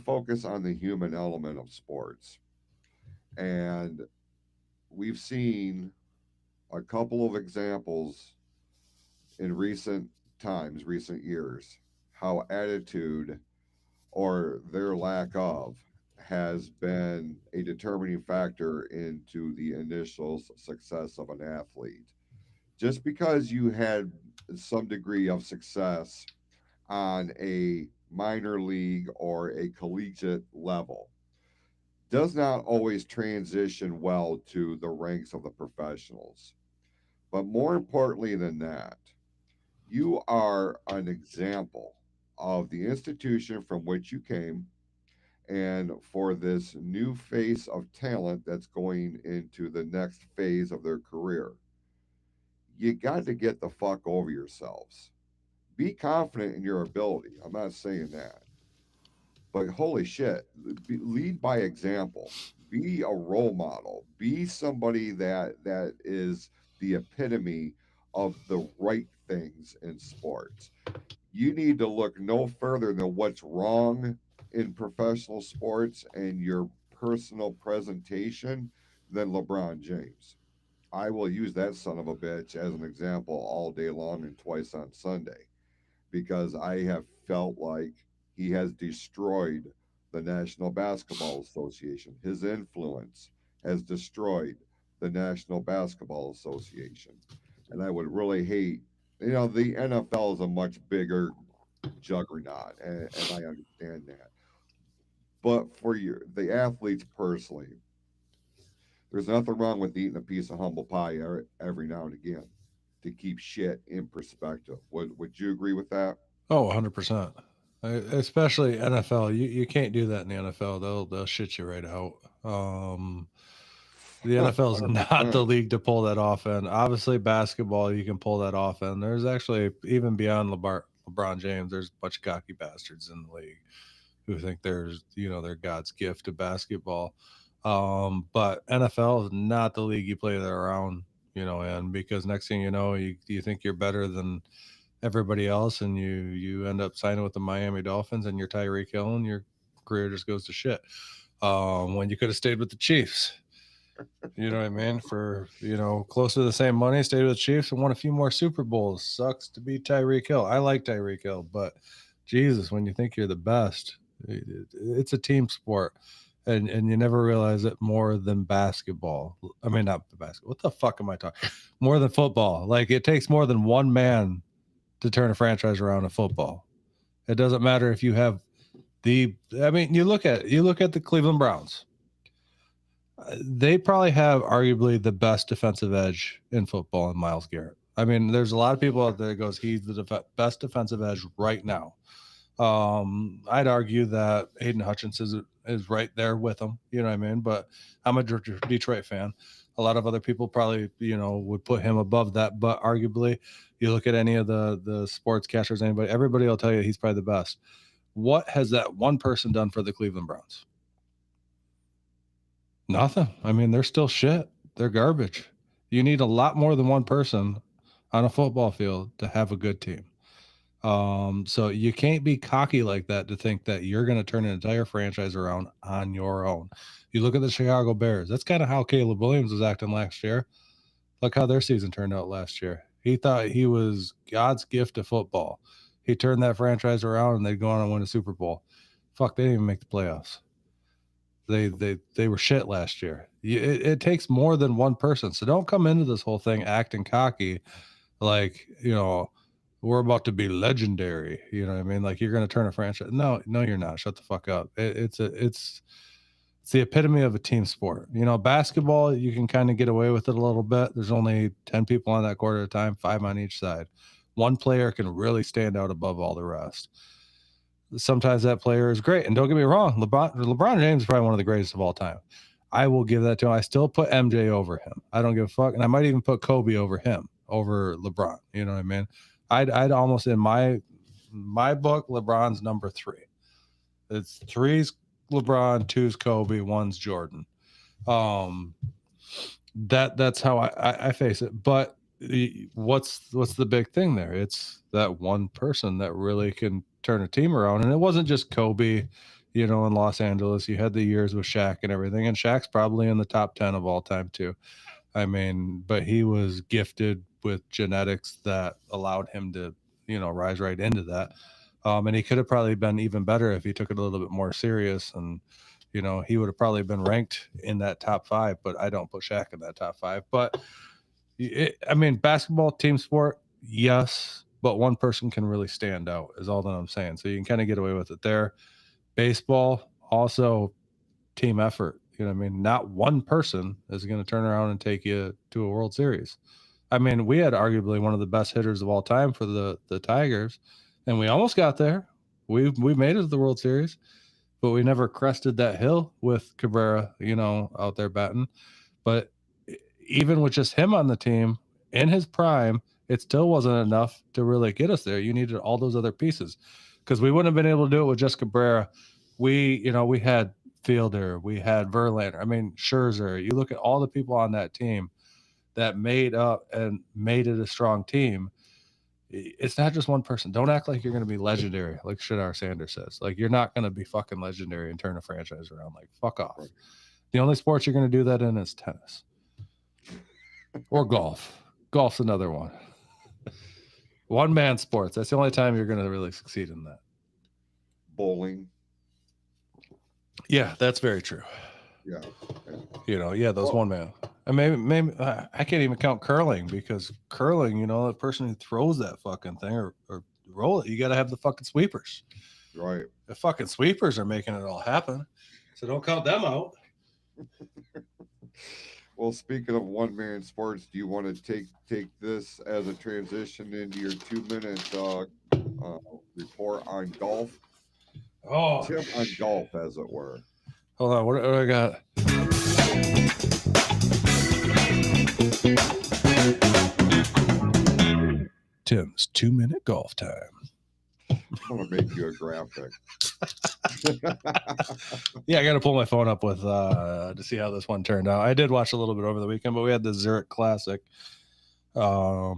[SPEAKER 3] focus on the human element of sports, and we've seen a couple of examples in recent times, recent years, how attitude or their lack of has been a determining factor into the initial success of an athlete. Just because you had some degree of success on a minor league or a collegiate level does not always transition well to the ranks of the professionals. But more importantly than that, you are an example. of the institution from which you came and for this new phase of talent that's going into the next phase of their career. You got to get the fuck over yourselves. Be confident in your ability. I'm not saying that. But holy shit, lead by example. Be a role model. Be somebody that is the epitome of the right things in sports. You need to look no further than what's wrong in professional sports and your personal presentation than LeBron James. I will use that son of a bitch as an example all day long and twice on Sunday because I have felt like he has destroyed the National Basketball Association. His influence has destroyed the National Basketball Association. And I would really hate, the NFL is a much bigger juggernaut, and I understand that. But for the athletes personally, there's nothing wrong with eating a piece of humble pie every now and again to keep shit in perspective. Would you agree with that?
[SPEAKER 4] Oh, 100%. Especially NFL. You can't do that in the NFL. They'll shit you right out. The NFL is not the
[SPEAKER 3] 100%.
[SPEAKER 4] league to pull that off in. Obviously, basketball, you can pull that off in. There's actually, even beyond LeBron James, there's a bunch of cocky bastards in the league who think they're God's gift to basketball. But NFL is not the league you play that around, and because next thing you know, you think you're better than everybody else, and you end up signing with the Miami Dolphins, and you're Tyreek Hill, and your career just goes to shit. When you could have stayed with the Chiefs. You know what I mean? For, close to the same money, stayed with the Chiefs and won a few more Super Bowls. Sucks to be Tyreek Hill. I like Tyreek Hill, but Jesus, when you think you're the best, it's a team sport. And you never realize it more than basketball. I mean, not basketball. What the fuck am I talking? More than football. Like, it takes more than one man to turn a franchise around in football. It doesn't matter if you have you look at the Cleveland Browns. They probably have arguably the best defensive edge in football in Myles Garrett. I mean, there's a lot of people out there that goes, he's the best defensive edge right now. I'd argue that Hayden Hutchinson is right there with him. You know what I mean? But I'm a Detroit fan. A lot of other people probably, would put him above that. But arguably, you look at any of the sportscasters, everybody will tell you he's probably the best. What has that one person done for the Cleveland Browns? Nothing. I mean, they're still shit. They're garbage. You need a lot more than one person on a football field to have a good team. So you can't be cocky like that to think that you're going to turn an entire franchise around on your own. You look at the Chicago Bears. That's kind of how Caleb Williams was acting last year. Look how their season turned out last year. He thought he was God's gift to football. He turned that franchise around and they'd go on and win a Super Bowl. Fuck, they didn't even make the playoffs. They were shit last year. It takes more than one person. So don't come into this whole thing acting cocky like, we're about to be legendary. You know what I mean? Like, you're going to turn a franchise. No, you're not. Shut the fuck up. It's the epitome of a team sport. Basketball, you can kind of get away with it a little bit. There's only 10 people on that court at a time, 5 on each side. One player can really stand out above all the rest. Sometimes that player is great. And don't get me wrong, LeBron James is probably one of the greatest of all time. I will give that to him. I still put MJ over him. I don't give a fuck. And I might even put Kobe over him, over LeBron. You know what I mean? I'd almost, in my book, LeBron's number 3. It's 3's LeBron, 2's Kobe, 1's Jordan. That's how I face it. But what's the big thing there? It's that one person that really can turn a team around. And it wasn't just Kobe, in Los Angeles. You had the years with Shaq and everything. And Shaq's probably in the top 10 of all time too. I mean, but he was gifted with genetics that allowed him to, rise right into that. And he could have probably been even better if he took it a little bit more serious. And, he would have probably been ranked in that top 5, but I don't put Shaq in that top 5. But basketball, team sport, yes, but one person can really stand out is all that I'm saying. So you can kind of get away with it there. Baseball, also team effort. Not one person is going to turn around and take you to a World Series. We had arguably one of the best hitters of all time for the Tigers, and we almost got there. We made it to the World Series, but we never crested that hill with Cabrera, out there batting. But even with just him on the team in his prime, it still wasn't enough to really get us there. You needed all those other pieces because we wouldn't have been able to do it with just Cabrera. We had Fielder, we had Verlander. I mean, Scherzer. You look at all the people on that team that made up and made it a strong team. It's not just one person. Don't act like you're going to be legendary, like Shedar Sanders says. Like, you're not going to be fucking legendary and turn a franchise around. Like, fuck off. Right. The only sports you're going to do that in is tennis or golf. Golf's another one. One-man sports. That's the only time you're going to really succeed in that.
[SPEAKER 3] Bowling.
[SPEAKER 4] Yeah, that's very true.
[SPEAKER 3] Yeah.
[SPEAKER 4] Those one-man. And maybe I can't even count curling because curling, the person who throws that fucking thing or roll it, you got to have the fucking sweepers.
[SPEAKER 3] Right.
[SPEAKER 4] The fucking sweepers are making it all happen. So don't count them out.
[SPEAKER 3] Well, speaking of one-man sports, do you want to take this as a transition into your 2-minute report on golf?
[SPEAKER 4] Oh,
[SPEAKER 3] tip on golf, as it were.
[SPEAKER 4] Hold on, what do I got? Tim's 2-minute golf time.
[SPEAKER 3] I'm gonna make you a graphic.
[SPEAKER 4] Yeah, I got to pull my phone up with to see how this one turned out. I did watch a little bit over the weekend, but we had the Zurich Classic. I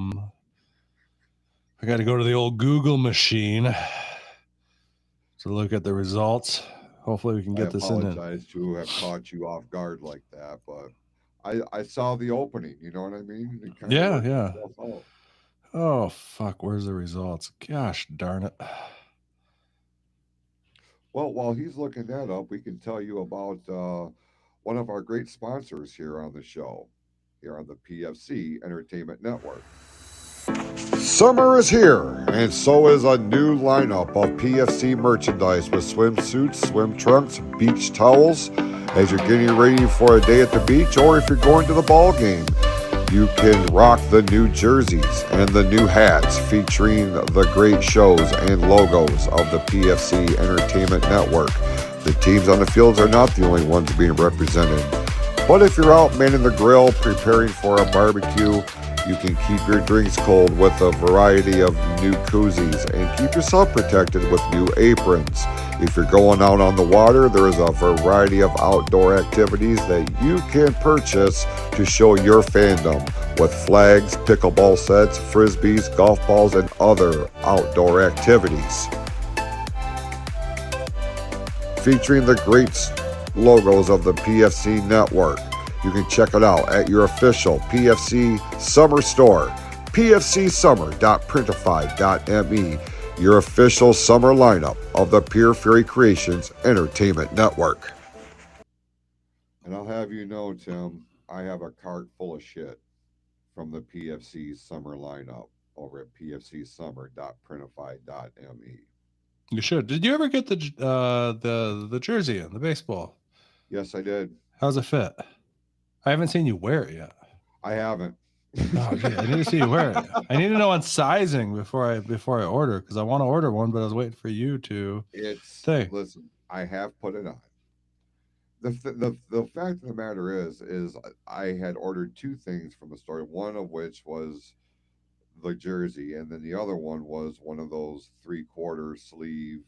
[SPEAKER 4] got to go to the old Google machine to look at the results. Hopefully, we can get this in. I
[SPEAKER 3] apologize to have caught you off guard like that, but I saw the opening. You know what I mean?
[SPEAKER 4] Yeah. Oh fuck! Where's the results? Gosh darn it!
[SPEAKER 3] Well, while he's looking that up, we can tell you about one of our great sponsors here on the show, here on the PFC Entertainment Network. Summer is here, and so is a new lineup of PFC merchandise with swimsuits, swim trunks, beach towels. As you're getting ready for a day at the beach, or if you're going to the ball game, you can rock the new jerseys and the new hats featuring the great shows and logos of the PFC Entertainment Network. The teams on the fields are not the only ones being represented. But if you're out manning the grill, preparing for a barbecue, you can keep your drinks cold with a variety of new koozies and keep yourself protected with new aprons. If you're going out on the water, there is a variety of outdoor activities that you can purchase to show your fandom with flags, pickleball sets, frisbees, golf balls, and other outdoor activities. Featuring the great logos of the PFC network. You can check it out at your official PFC Summer store, pfcsummer.printify.me, your official summer lineup of the Pure Fury Creations Entertainment Network. And I'll have you know, Tim, I have a cart full of shit from the PFC summer lineup over at pfcsummer.printify.me.
[SPEAKER 4] You should. Did you ever get the jersey in the baseball?
[SPEAKER 3] Yes, I did.
[SPEAKER 4] How's it fit? I haven't seen you wear it yet.
[SPEAKER 3] I haven't.
[SPEAKER 4] Oh, gee, I need to see you wear it. I need to know on sizing before I order, because I want to order one, but I was waiting for you to.
[SPEAKER 3] Listen, I have put it on. The fact of the matter is I had ordered two things from the store. One of which was the jersey, and then the other one was one of those 3/4 sleeve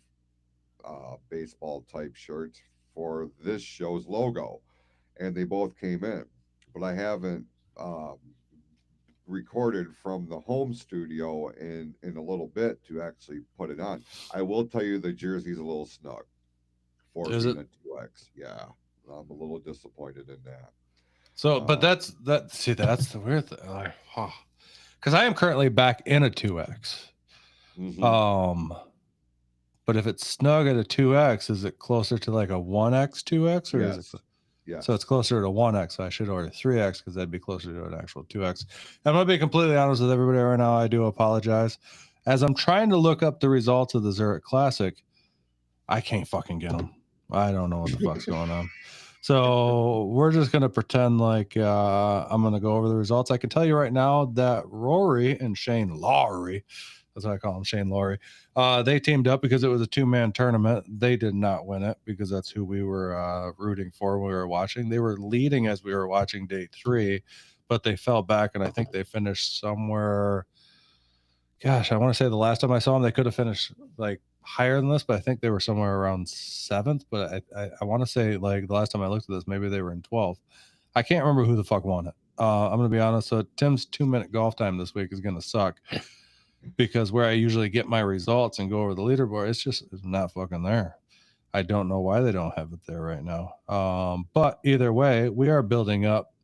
[SPEAKER 3] baseball type shirts for this show's logo. And they both came in, but I haven't recorded from the home studio in a little bit to actually put it on. I will tell you the jersey's a little snug for being a 2X. Yeah, I'm a little disappointed in that.
[SPEAKER 4] So, but that's the weird thing. Because I am currently back in a 2X.
[SPEAKER 3] Mm-hmm.
[SPEAKER 4] But if it's snug at a 2X, is it closer to like a 1X 2X, or
[SPEAKER 3] yes.
[SPEAKER 4] is it?
[SPEAKER 3] Yeah.
[SPEAKER 4] So it's closer to 1X. So I should order 3X because that'd be closer to an actual 2X. I'm going to be completely honest with everybody right now. I do apologize. As I'm trying to look up the results of the Zurich Classic, I can't fucking get them. I don't know what the fuck's going on. So we're just going to pretend like I'm going to go over the results. I can tell you right now that Rory and Shane Lowry That's what I call him, Shane Laurie. They teamed up because it was a 2-man tournament. They did not win it because that's who we were rooting for when we were watching. They were leading as we were watching day 3, but they fell back, and I think they finished somewhere. Gosh, I want to say the last time I saw them, they could have finished like higher than this, but I think they were somewhere around 7th. But I want to say, like, the last time I looked at this, maybe they were in 12th. I can't remember who the fuck won it. I'm going to be honest. So Tim's 2-minute golf time this week is going to suck because where I usually get my results and go over the leaderboard, it's not fucking there. I don't know why they don't have it there right now. But either way, we are building up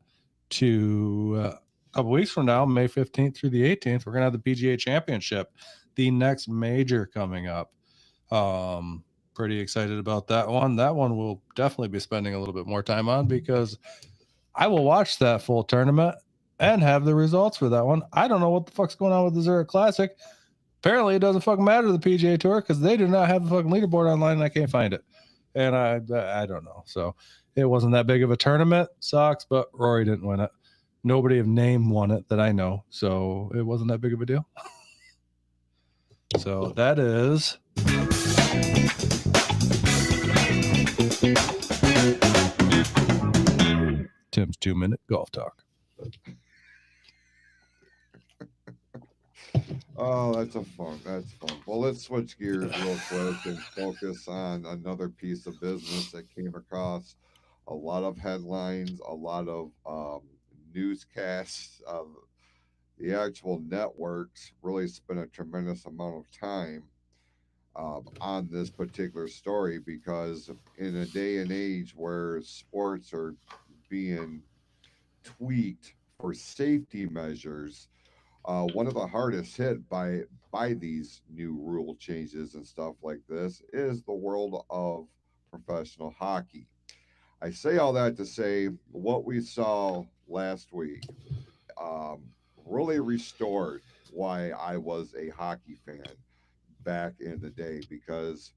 [SPEAKER 4] to a couple weeks from now, May 15th through the 18th. We're going to have the PGA Championship, the next major coming up. Pretty excited about that one. That one we'll definitely be spending a little bit more time on because I will watch that full tournament and have the results for that one. I don't know what the fuck's going on with the Zurich Classic. Apparently it doesn't fucking matter to the PGA Tour because they do not have the fucking leaderboard online and I can't find it. And I don't know. So it wasn't that big of a tournament. Sucks, but Rory didn't win it. Nobody of name won it that I know. So it wasn't that big of a deal. So that is Tim's 2-minute golf talk.
[SPEAKER 3] Oh, that's fun. Well, let's switch gears real quick and focus on another piece of business that came across a lot of headlines, a lot of newscasts. The actual networks really spent a tremendous amount of time on this particular story because in a day and age where sports are being tweaked for safety measures, one of the hardest hit by these new rule changes and stuff like this is the world of professional hockey. I say all that to say what we saw last week really restored why I was a hockey fan back in the day, because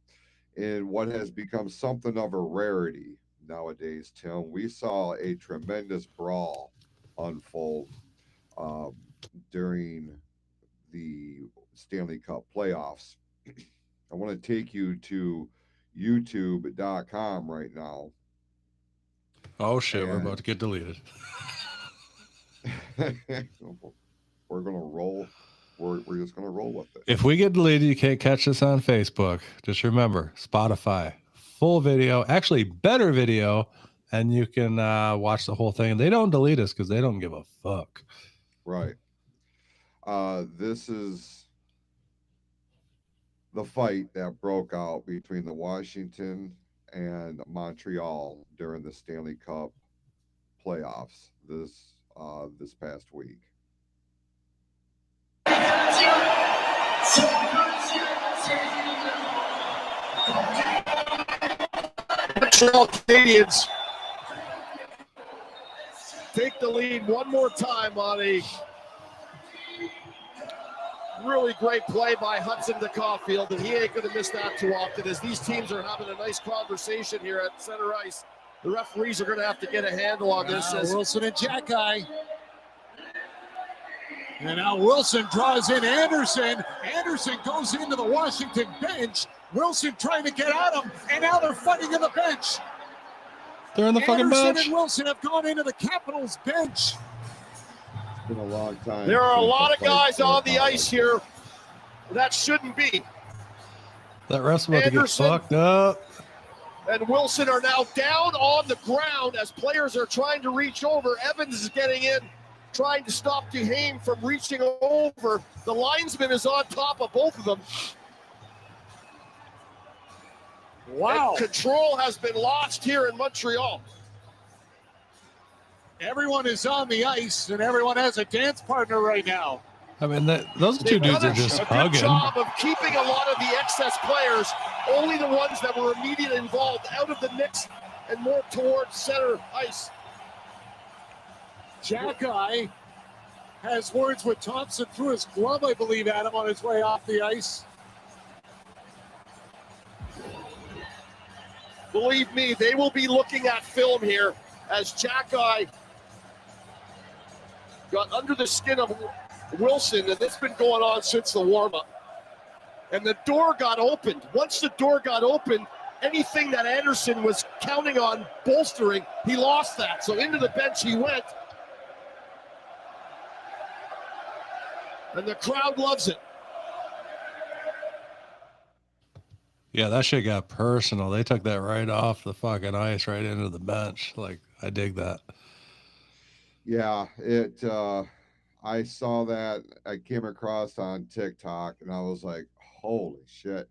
[SPEAKER 3] in what has become something of a rarity nowadays, Tim, we saw a tremendous brawl unfold during the Stanley Cup playoffs. I want to take you to youtube.com right now.
[SPEAKER 4] Oh shit, we're about to get deleted.
[SPEAKER 3] We're going to roll. We're just going to roll with it.
[SPEAKER 4] If we get deleted, you can't catch us on Facebook. Just remember, Spotify, full video, actually better video, and you can watch the whole thing. They don't delete us because they don't give a fuck.
[SPEAKER 3] Right. This is the fight that broke out between the Washington and Montreal during the Stanley Cup playoffs this past week.
[SPEAKER 6] Montreal Canadiens take the lead one more time on a really great play by Hudson to Caulfield, and he ain't going to miss that too often as these teams are having a nice conversation here at center ice. The referees are going to have to get a handle on this.
[SPEAKER 8] Wilson and Jackeye. And now Wilson draws in Anderson. Anderson goes into the Washington bench. Wilson trying to get at him, and now they're fighting in the bench.
[SPEAKER 4] They're in the fucking bench.
[SPEAKER 8] Anderson and Wilson have gone into the Capitals bench.
[SPEAKER 3] It's been a long time.
[SPEAKER 6] There are a lot of guys on the ice here that shouldn't be.
[SPEAKER 4] That ref's about to get fucked up.
[SPEAKER 6] And Wilson are now down on the ground as players are trying to reach over. Evans is getting in, trying to stop Duhaime from reaching over. The linesman is on top of both of them.
[SPEAKER 8] Wow.
[SPEAKER 6] And control has been lost here in Montreal.
[SPEAKER 8] Everyone is on the ice, and everyone has a dance partner right now.
[SPEAKER 4] I mean, those two dudes are just hugging.
[SPEAKER 6] Good job of keeping a lot of the excess players, only the ones that were immediately involved, out of the mix and more towards center ice.
[SPEAKER 8] Jackeye has words with Thompson through his glove, I believe, Adam, on his way off the ice.
[SPEAKER 6] Believe me, they will be looking at film here as Jackeye got under the skin of Wilson, and it's been going on since the warm-up. and the door got opened. Once the door got opened, anything that Anderson was counting on bolstering, he lost that. So into the bench he went. And the crowd loves it.
[SPEAKER 4] Yeah, that shit got personal. They took that right off the fucking ice, right into the bench. Like, I dig that.
[SPEAKER 3] Yeah, I saw that. I came across on TikTok, and I was like, holy shit.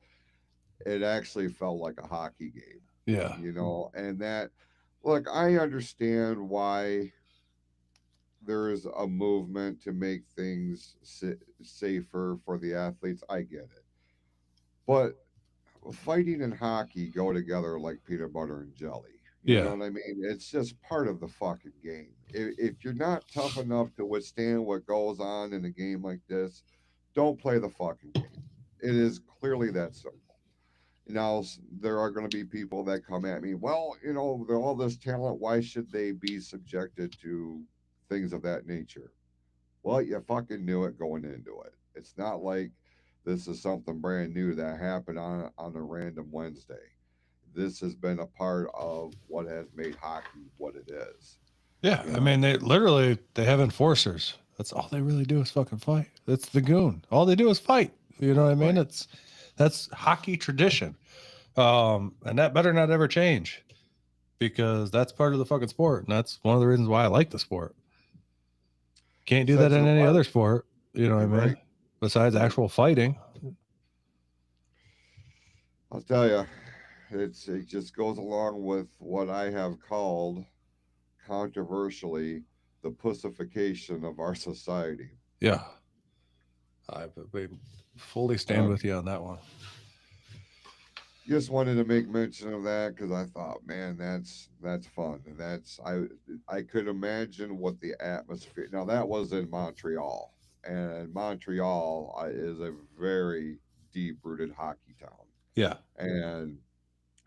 [SPEAKER 3] It actually felt like a hockey game.
[SPEAKER 4] Yeah.
[SPEAKER 3] You know, and that, look, I understand why there is a movement to make things safer for the athletes. I get it. But fighting and hockey go together like peanut butter and jelly. You know
[SPEAKER 4] Yeah.
[SPEAKER 3] what I mean? It's just part of the fucking game. If you're not tough enough to withstand what goes on in a game like this, don't play the fucking game. It is clearly that simple. Now, there are going to be people that come at me, well, you know, they're all this talent. Why should they be subjected to things of that nature? Well, you fucking knew it going into it. It's not like this is something brand new that happened on a random Wednesday. This has been a part of what has made hockey what it is.
[SPEAKER 4] Yeah.
[SPEAKER 3] You
[SPEAKER 4] I
[SPEAKER 3] know?
[SPEAKER 4] mean, they have enforcers. That's all they really do is fucking fight. That's the goon. All they do is fight. You know what I mean?
[SPEAKER 3] Right.
[SPEAKER 4] That's hockey tradition. And that better not ever change, because that's part of the fucking sport. And that's one of the reasons why I like the sport. Can't do that
[SPEAKER 3] Sets
[SPEAKER 4] in
[SPEAKER 3] it
[SPEAKER 4] any
[SPEAKER 3] apart.
[SPEAKER 4] other sport. You know what I mean?
[SPEAKER 3] Right.
[SPEAKER 4] Besides actual fighting.
[SPEAKER 3] I'll tell you, it just goes along with what I have called controversially the pussification of our society.
[SPEAKER 4] Yeah. I fully stand with you on that one.
[SPEAKER 3] Just wanted to make mention of that because I thought, man, that's fun. And I could imagine what the atmosphere. Now that was in Montreal, and Montreal is a very deep-rooted hockey town.
[SPEAKER 4] Yeah.
[SPEAKER 3] And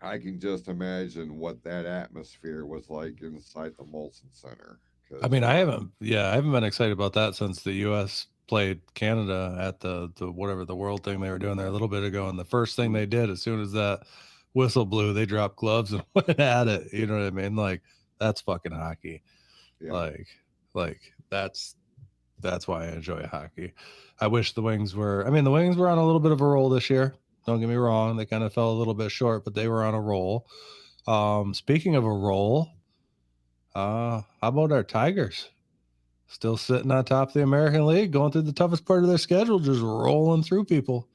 [SPEAKER 3] I can just imagine what that atmosphere was like inside the Molson Center.
[SPEAKER 4] I mean, I haven't been excited about that since the U.S. played Canada at the whatever the world thing they were doing there a little bit ago. And the first thing they did, as soon as that whistle blew, they dropped gloves and went at it. You know what I mean? Like, that's fucking hockey.
[SPEAKER 3] Yeah.
[SPEAKER 4] Like that's why I enjoy hockey. I wish the Wings were on a little bit of a roll this year. Don't get me wrong. They kind of fell a little bit short, but they were on a roll. Speaking of a roll, how about our Tigers? Still sitting on top of the American League, going through the toughest part of their schedule, just rolling through people.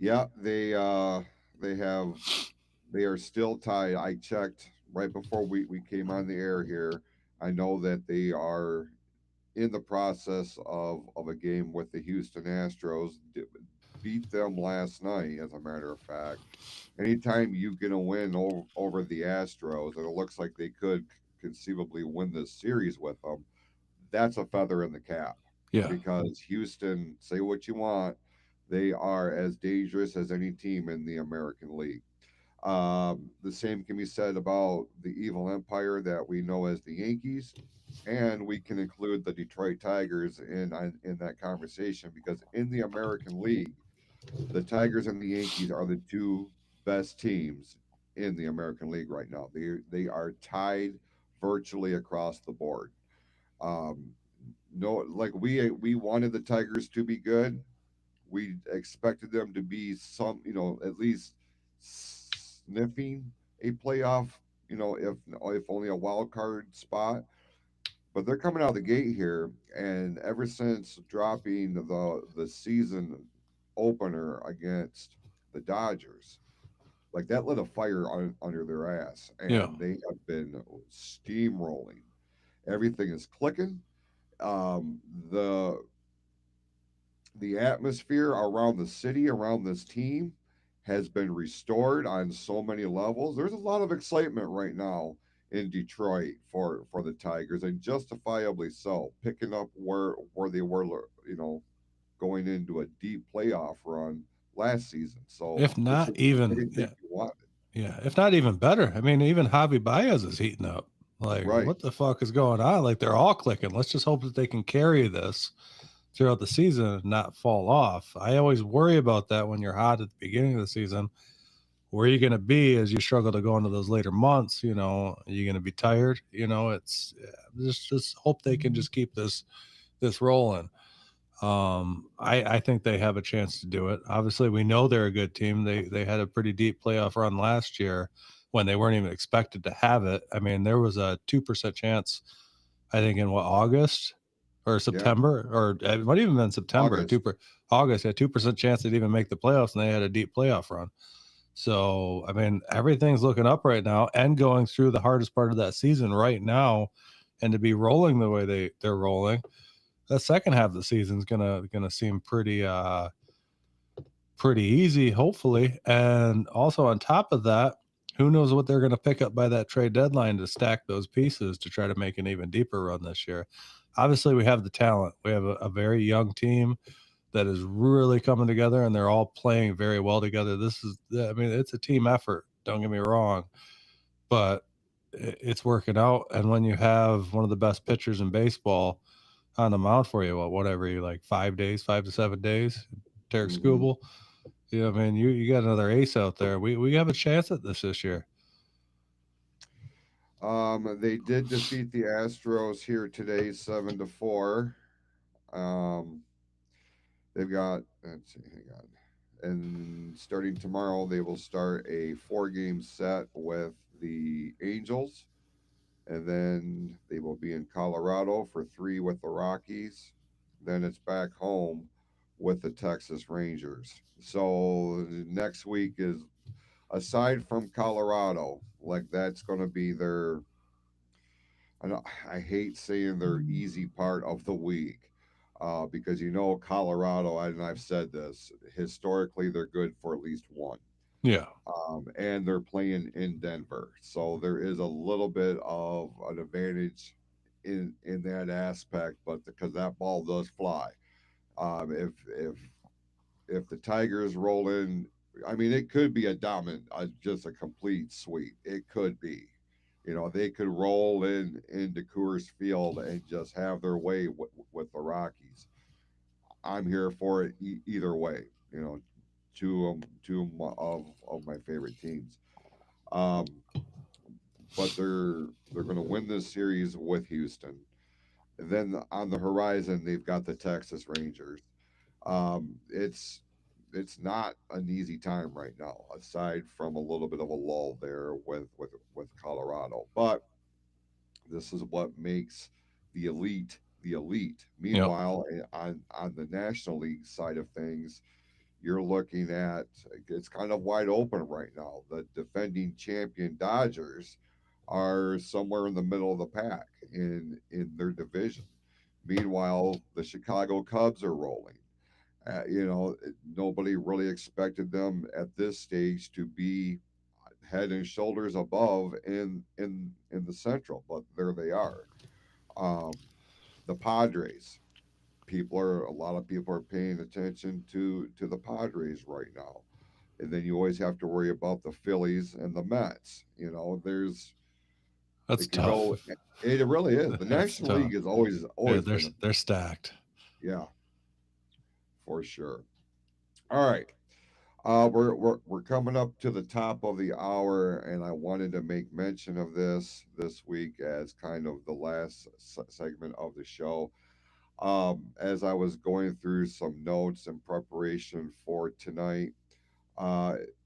[SPEAKER 3] Yeah, they are still tied. I checked right before we came on the air here. I know that they are in the process of a game with the Houston Astros. Beat them last night, as a matter of fact. Anytime you get a win over the Astros, and it looks like they could conceivably win this series with them, that's a feather in the cap.
[SPEAKER 4] Yeah.
[SPEAKER 3] Because Houston, say what you want, they are as dangerous as any team in the American League. The same can be said about the evil empire that we know as the Yankees, and we can include the Detroit Tigers in that conversation, because in the American League, the Tigers and the Yankees are the two best teams in the American League right now. They are tied virtually across the board. No, like we wanted the Tigers to be good. We expected them to be at least sniffing a playoff, if only a wild card spot. But they're coming out of the gate here, and ever since dropping the season opener against the Dodgers, like that lit a fire under their ass, and they have been steamrolling. Everything is clicking. The atmosphere around the city, around this team, has been restored on so many levels. There's a lot of excitement right now in Detroit for the Tigers, and justifiably so, picking up where they were, going into a deep playoff run last season. So
[SPEAKER 4] if not even
[SPEAKER 3] everything you wanted.
[SPEAKER 4] Yeah, if not even better. I mean, even Javi Baez is heating up. Like,
[SPEAKER 3] Right.
[SPEAKER 4] what the fuck is going on? Like, they're all clicking. Let's just hope that they can carry this throughout the season and not fall off. I always worry about that when you're hot at the beginning of the season. Where are you going to be as you struggle to go into those later months? You know, are you going to be tired? You know, it's just hope they can just keep this rolling. I think they have a chance to do it. Obviously, we know they're a good team. They had a pretty deep playoff run last year when they weren't even expected to have it. I mean, there was a 2% chance, I think, in August or September, or it might even been September. August had 2% chance they'd even make the playoffs, and they had a deep playoff run. So, I mean, everything's looking up right now and going through the hardest part of that season right now, and to be rolling the way they're rolling, the second half of the season is gonna seem pretty easy, hopefully. And also on top of that, who knows what they're gonna pick up by that trade deadline to stack those pieces to try to make an even deeper run this year. Obviously, we have the talent. We have a very young team that is really coming together, and they're all playing very well together. I mean, it's a team effort. Don't get me wrong, but it's working out. And when you have one of the best pitchers in baseball on the mound for you, whatever you like, 5 days, 5 to 7 days, Derek Skubal, yeah, I mean, you got another ace out there. We have a chance at this year.
[SPEAKER 3] They did defeat the Astros here today, 7-4. They've got, let's see, hang on. And starting tomorrow, they will start a 4-game set with the Angels. And then they will be in Colorado for 3 with the Rockies. Then it's back home with the Texas Rangers. So next week is, aside from Colorado, like that's going to be their, I hate saying their easy part of the week, because Colorado, and I've said this historically, they're good for at least one.
[SPEAKER 4] Yeah.
[SPEAKER 3] And they're playing in Denver, so there is a little bit of an advantage in that aspect. But because that ball does fly, if the Tigers roll in, I mean, it could be a dominant, just a complete sweep. It could be. They could roll into Coors Field and just have their way with the Rockies. I'm here for it either way. Two of my favorite teams. But they're going to win this series with Houston. And then on the horizon, they've got the Texas Rangers. It's not an easy time right now, aside from a little bit of a lull there with Colorado. But this is what makes the elite the elite. Meanwhile, on the National League side of things, you're looking at, it's kind of wide open right now. The defending champion Dodgers are somewhere in the middle of the pack in their division. Meanwhile, the Chicago Cubs are rolling. Nobody really expected them at this stage to be head and shoulders above in the Central, but there they are. The Padres, a lot of people are paying attention to the Padres right now. And then you always have to worry about the Phillies and the Mets.
[SPEAKER 4] That's tough.
[SPEAKER 3] It really is. The National League is always
[SPEAKER 4] they're stacked.
[SPEAKER 3] Yeah, for sure. All right. We're coming up to the top of the hour, and I wanted to make mention of this week as kind of the last segment of the show. As I was going through some notes in preparation for tonight,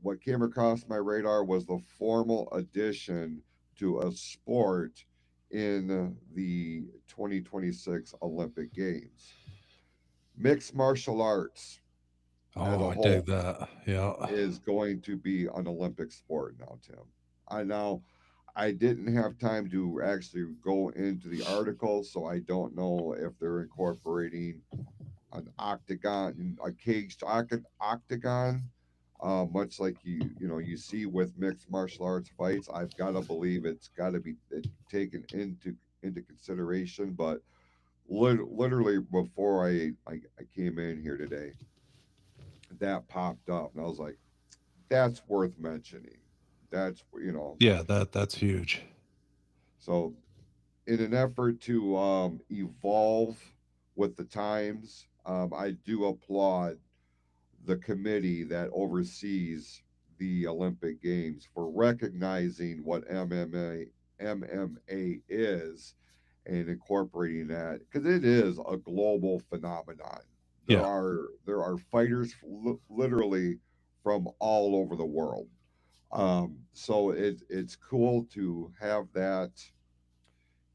[SPEAKER 3] what came across my radar was the formal addition to a sport in the 2026 Olympic Games. Mixed martial arts as a
[SPEAKER 4] I
[SPEAKER 3] whole
[SPEAKER 4] dig that. Yeah.
[SPEAKER 3] is going to be an Olympic sport now, Tim. I didn't have time to actually go into the article, so I don't know if they're incorporating an octagon, a caged octagon, much like you see with mixed martial arts fights. I've got to believe it's got to be taken into consideration. But literally before I came in here today, that popped up, and I was like, that's worth mentioning.
[SPEAKER 4] Yeah, that's huge.
[SPEAKER 3] So in an effort to evolve with the times, I do applaud the committee that oversees the Olympic Games for recognizing what MMA is and incorporating that because it is a global phenomenon.
[SPEAKER 4] Yeah.
[SPEAKER 3] There are fighters literally from all over the world. So it's cool to have that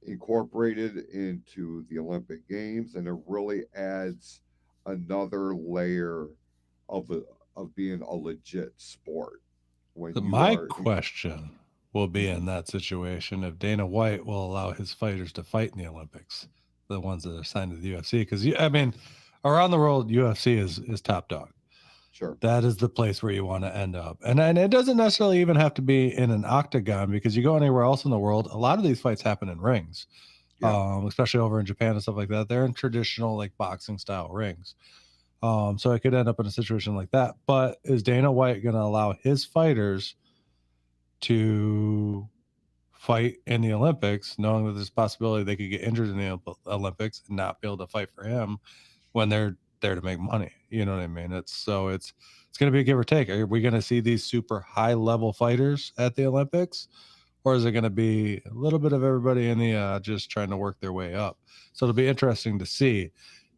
[SPEAKER 3] incorporated into the Olympic Games, and it really adds another layer of the of being a legit sport when you
[SPEAKER 4] My
[SPEAKER 3] are.
[SPEAKER 4] question will be
[SPEAKER 3] Mhm.
[SPEAKER 4] in that situation if Dana White will allow his fighters to fight in the Olympics, the ones that are signed to the UFC. Because I mean, around the world, UFC is top dog.
[SPEAKER 3] Sure.
[SPEAKER 4] That is the place where you want to end up. And it doesn't necessarily even have to be in an octagon because you go anywhere else in the world, a lot of these fights happen in rings.
[SPEAKER 3] Yeah.
[SPEAKER 4] Especially over in Japan and stuff like that. They're in traditional like boxing style rings. So it could end up in a situation like that. But is Dana White going to allow his fighters to fight in the Olympics, knowing that there's a possibility they could get injured in the Olympics and not be able to fight for him when they're there to make money? You know what I mean? It's going to be a give or take. Are we going to see these super high level fighters at the Olympics, or is it going to be a little bit of everybody in the just trying to work their way up? So it'll be interesting to see.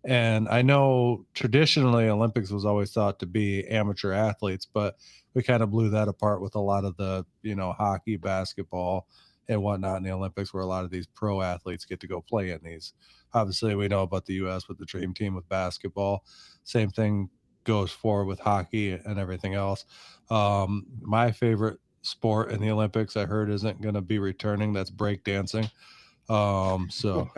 [SPEAKER 4] And I know traditionally Olympics was always thought to be amateur athletes, but we kind of blew that apart with a lot of the, hockey, basketball, and whatnot in the Olympics, where a lot of these pro athletes get to go play in these. Obviously, we know about the U.S. with the Dream Team with basketball. Same thing goes forward with hockey and everything else. My favorite sport in the Olympics, I heard, isn't going to be returning. That's breakdancing. So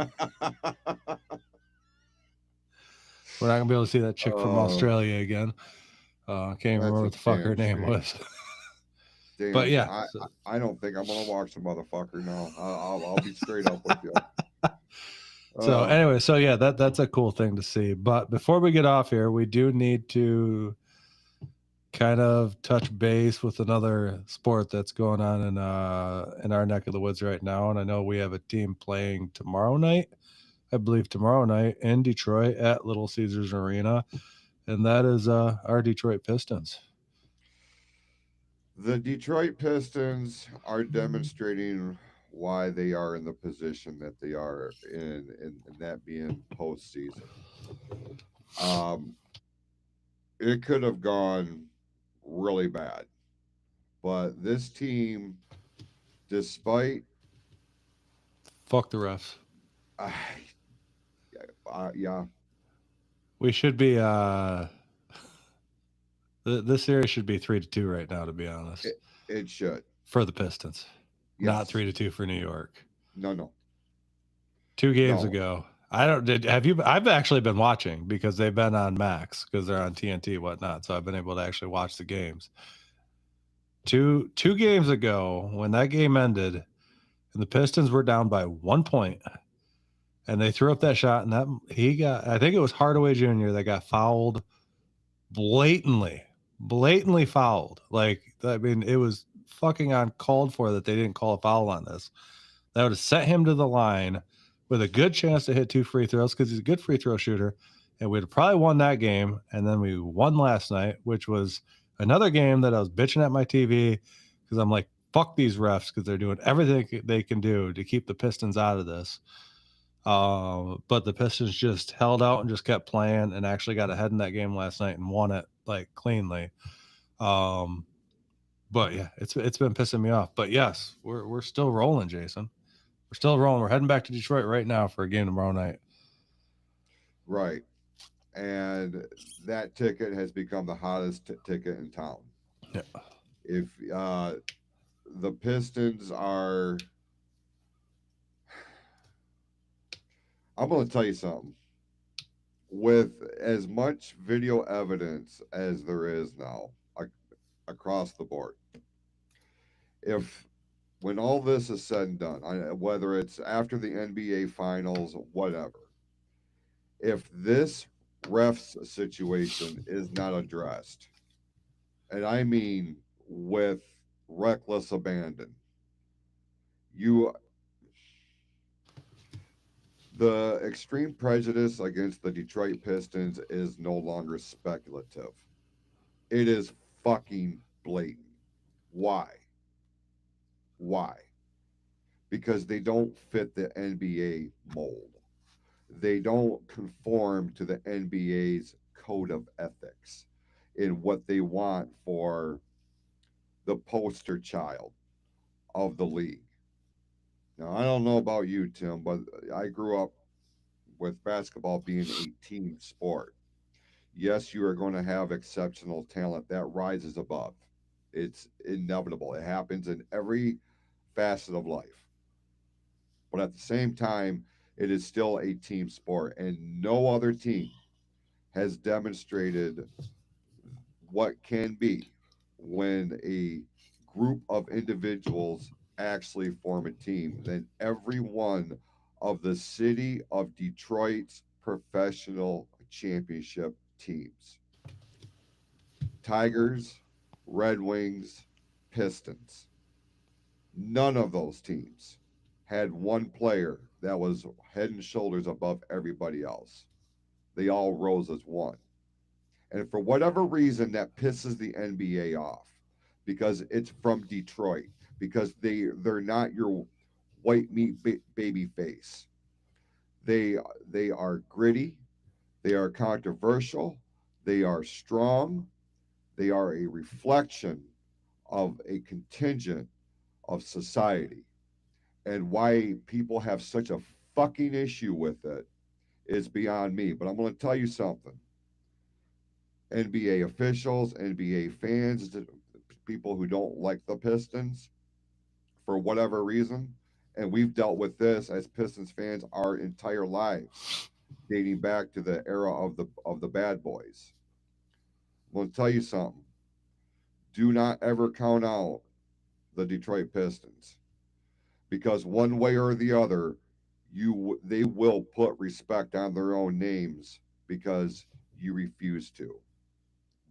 [SPEAKER 4] we're not gonna be able to see that chick from
[SPEAKER 3] Oh,
[SPEAKER 4] Australia again. Can't even
[SPEAKER 3] that's
[SPEAKER 4] remember
[SPEAKER 3] a
[SPEAKER 4] what the fuck her
[SPEAKER 3] damn
[SPEAKER 4] name
[SPEAKER 3] shame.
[SPEAKER 4] was. But
[SPEAKER 3] Damn shame.
[SPEAKER 4] yeah. So,
[SPEAKER 3] I don't think I'm gonna watch the motherfucker now. I'll be straight up with you.
[SPEAKER 4] so
[SPEAKER 3] Uh,
[SPEAKER 4] anyway, so yeah, that's a cool thing to see. But before we get off here, we do need to kind of touch base with another sport that's going on in our neck of the woods right now. And I know we have a team playing tomorrow night. I believe tomorrow night in Detroit at Little Caesars Arena, and that is our Detroit Pistons.
[SPEAKER 3] the Detroit Pistons are demonstrating why they are in the position that they are in that being postseason. Um, it could have gone really bad, but this team, despite
[SPEAKER 4] Fuck the refs.
[SPEAKER 3] uh, yeah,
[SPEAKER 4] We should be this series should be 3-2 right now, to be honest,
[SPEAKER 3] it should.
[SPEAKER 4] for the Pistons, not
[SPEAKER 3] Yes.
[SPEAKER 4] 3-2 for New York.
[SPEAKER 3] No, no,
[SPEAKER 4] 2 games
[SPEAKER 3] no.
[SPEAKER 4] ago, I don't did have you? I've actually been watching because they've been on Max because they're on TNT whatnot, so I've been able to actually watch the games. Two games ago, when that game ended and the Pistons were down by 1 point, and they threw up that shot, and that he got, I think it was Hardaway Jr. that got fouled blatantly fouled. Like, I mean, it was fucking uncalled for that they didn't call a foul on this. That would have sent him to the line with a good chance to hit 2 free throws because he's a good free throw shooter. And we'd have probably won that game. And then we won last night, which was another game that I was bitching at my TV because I'm like, fuck these refs because they're doing everything they can do to keep the Pistons out of this. But the Pistons just held out and just kept playing and actually got ahead in that game last night and won it like cleanly. But yeah, it's been pissing me off. But yes, we're still rolling, Jason. We're still rolling. We're heading back to Detroit right now for a game tomorrow night.
[SPEAKER 3] Right. And that ticket has become the hottest ticket in town.
[SPEAKER 4] Yeah.
[SPEAKER 3] If the Pistons are, I'm going to tell you something. With as much video evidence as there is now across the board, if when all this is said and done, whether it's after the NBA finals, whatever, if this refs situation is not addressed, and I mean with reckless abandon, you The extreme prejudice against the Detroit Pistons is no longer speculative. It is fucking blatant. Why? Why? Because they don't fit the NBA mold. They don't conform to the NBA's code of ethics in what they want for the poster child of the league. Now, I don't know about you, Tim, but I grew up with basketball being a team sport. Yes, you are going to have exceptional talent that rises above. It's inevitable. It happens in every facet of life. But at the same time, it is still a team sport, and no other team has demonstrated what can be when a group of individuals actually form a team than every one of the city of Detroit's professional championship teams. Tigers, Red Wings, Pistons. None of those teams had one player that was head and shoulders above everybody else. They all rose as one. And for whatever reason, that pisses the NBA off because it's from Detroit, because they're not your white meat baby face. They are gritty, they are controversial, they are strong, they are a reflection of a contingent of society. And why people have such a fucking issue with it is beyond me. But I'm going to tell you something. NBA officials, NBA fans, people who don't like the Pistons for whatever reason, and we've dealt with this as Pistons fans our entire lives, dating back to the era of the bad boys. I'm going to tell you something. Do not ever count out the Detroit Pistons because one way or the other, they will put respect on their own names because you refuse to.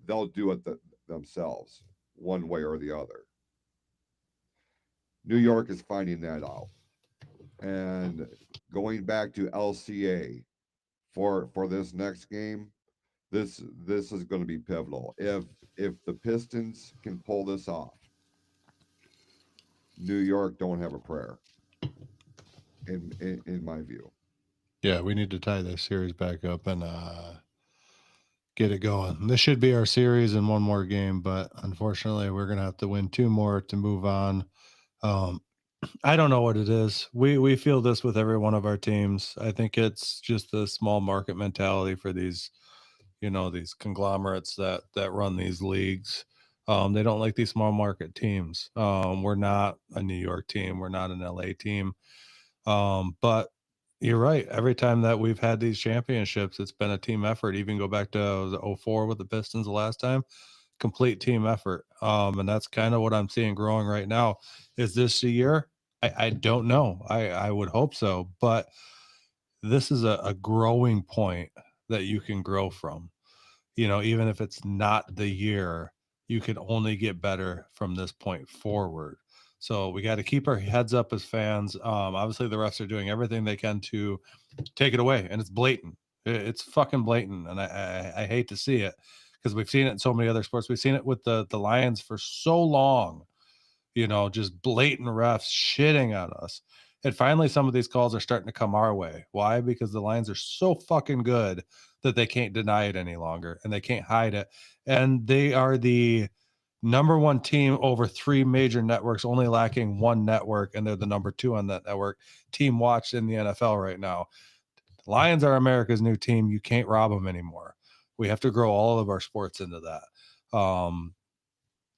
[SPEAKER 3] They'll do it themselves, one way or the other. New York is finding that out, and going back to LCA for this next game, this is going to be pivotal. If the Pistons can pull this off, New York don't have a prayer, in my view.
[SPEAKER 4] Yeah, we need to tie this series back up and get it going. This should be our series in one more game, but unfortunately, we're gonna have to win 2 more to move on. Um, I don't know what it is. We feel this with every one of our teams. I think it's just the small market mentality for these, these conglomerates that run these leagues. They don't like these small market teams. We're not a New York team. We're not an LA team. But you're right. Every time that we've had these championships, it's been a team effort. Even go back to 04 with the Pistons the last time, complete team effort. And that's kind of what I'm seeing growing right now. Is this the year? I don't know. I would hope so, but this is a growing point that you can grow from. Even if it's not the year, you can only get better from this point forward. So we got to keep our heads up as fans. Obviously, the refs are doing everything they can to take it away, and it's blatant. It's fucking blatant, and I hate to see it because we've seen it in so many other sports. We've seen it with the Lions for so long. Just blatant refs shitting on us. And finally, some of these calls are starting to come our way. Why? Because the Lions are so fucking good that they can't deny it any longer and they can't hide it. And they are the number one team over 3 major networks, only lacking one network, and they're the number 2 on that network. Team watched in the NFL right now. The Lions are America's new team. You can't rob them anymore. We have to grow all of our sports into that.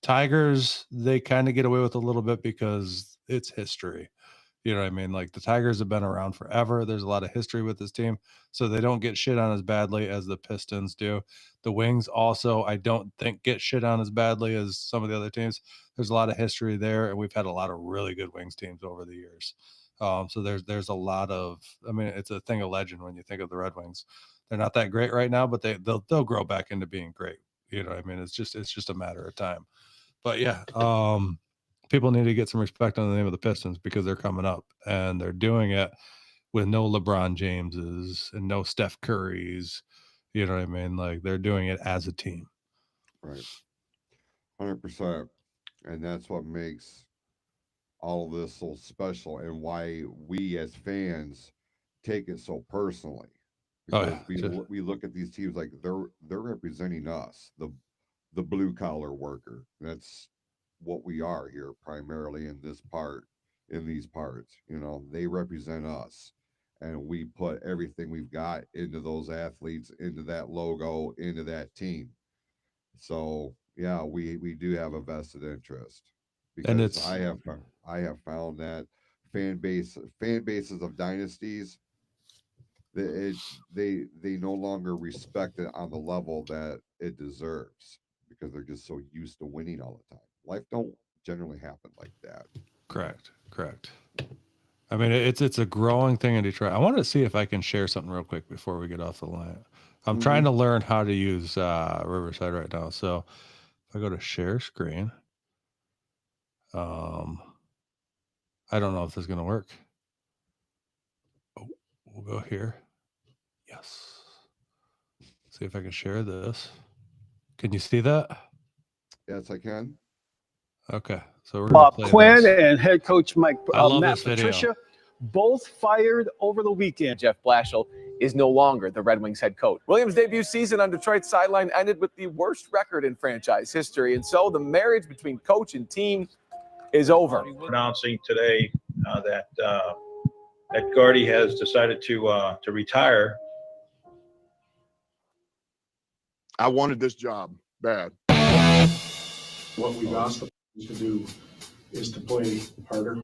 [SPEAKER 4] Tigers, they kind of get away with a little bit because it's history. You know what I mean? Like the Tigers have been around forever. There's a lot of history with this team, so they don't get shit on as badly as the Pistons do. The Wings also, I don't think, get shit on as badly as some of the other teams. There's a lot of history there, and we've had a lot of really good Wings teams over the years. So there's a lot of, I mean, it's a thing of legend when you think of the Red Wings. They're not that great right now, but they'll grow back into being great. You know what I mean? It's just a matter of time. But yeah, people need to get some respect on the name of the Pistons because they're coming up and they're doing it with no LeBron Jameses and no Steph Currys. You know what I mean? Like, they're doing it as a team.
[SPEAKER 3] Right. 100%. And that's what makes all of this so special and why we as fans take it so personally. Because we look at these teams like they're representing us, the blue collar worker. That's what we are here primarily in these parts. You know, they represent us. And we put everything we've got into those athletes, into that logo, into that team. So yeah, we do have a vested interest, because I have found that fan bases of dynasties, they no longer respect it on the level that it deserves, because they're just so used to winning all the time. Life don't generally happen like that.
[SPEAKER 4] Correct. I mean, it's a growing thing in Detroit. I want to see if I can share something real quick before we get off the line. I'm trying to learn how to use Riverside right now. So if I go to share screen, I don't know if this is going to work. Oh, we'll go here. Yes. See if I can share this. Can you see that?
[SPEAKER 3] Yes, I can.
[SPEAKER 4] Okay, so we're going to play
[SPEAKER 9] Quinn
[SPEAKER 4] this.
[SPEAKER 9] and head coach Mike Matt
[SPEAKER 4] video.
[SPEAKER 9] Patricia both fired over the weekend.
[SPEAKER 10] Jeff Blashill is no longer the Red Wings head coach. Williams' debut season on Detroit's sideline ended with the worst record in franchise history, and so the marriage between coach and team is over.
[SPEAKER 11] Announcing today that Gardy has decided to retire.
[SPEAKER 12] I wanted this job bad.
[SPEAKER 13] What we've asked them to do is to play harder.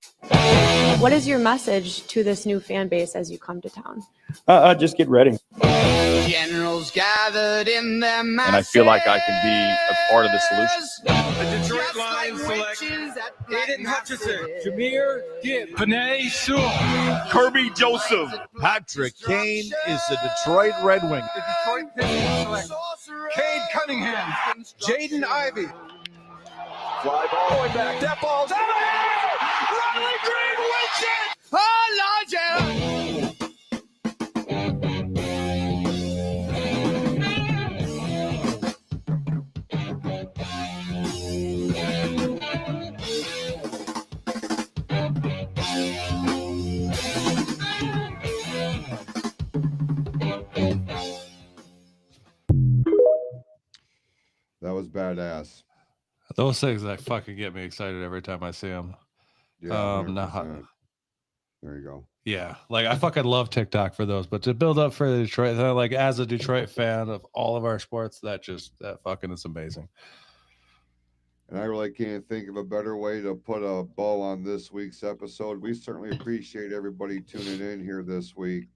[SPEAKER 14] What is your message to this new fan base as you come to town?
[SPEAKER 15] Just get ready.
[SPEAKER 16] Generals gathered in their masses.
[SPEAKER 17] And I feel like I can be a part of the solution.
[SPEAKER 16] The Detroit Lions select Aiden Hutchinson,
[SPEAKER 18] Jameer Gibbs, Panay Sewell, Kirby Joseph. Patrick Kane is the Detroit Red Wing.
[SPEAKER 16] The Detroit Pistons select Cade Cunningham, Jaden Ivey.
[SPEAKER 18] Fly ball going back. That ball's out of here! Riley Green wins it!
[SPEAKER 16] Oh, Lord, yeah!
[SPEAKER 3] That was badass.
[SPEAKER 4] Those things that fucking get me excited every time I see them.
[SPEAKER 3] Yeah, there you go.
[SPEAKER 4] Yeah, like I fucking love TikTok for those, but to build up for the Detroit, like as a Detroit fan of all of our sports, that fucking is amazing.
[SPEAKER 3] And I really can't think of a better way to put a bow on this week's episode. We certainly appreciate everybody tuning in here this week.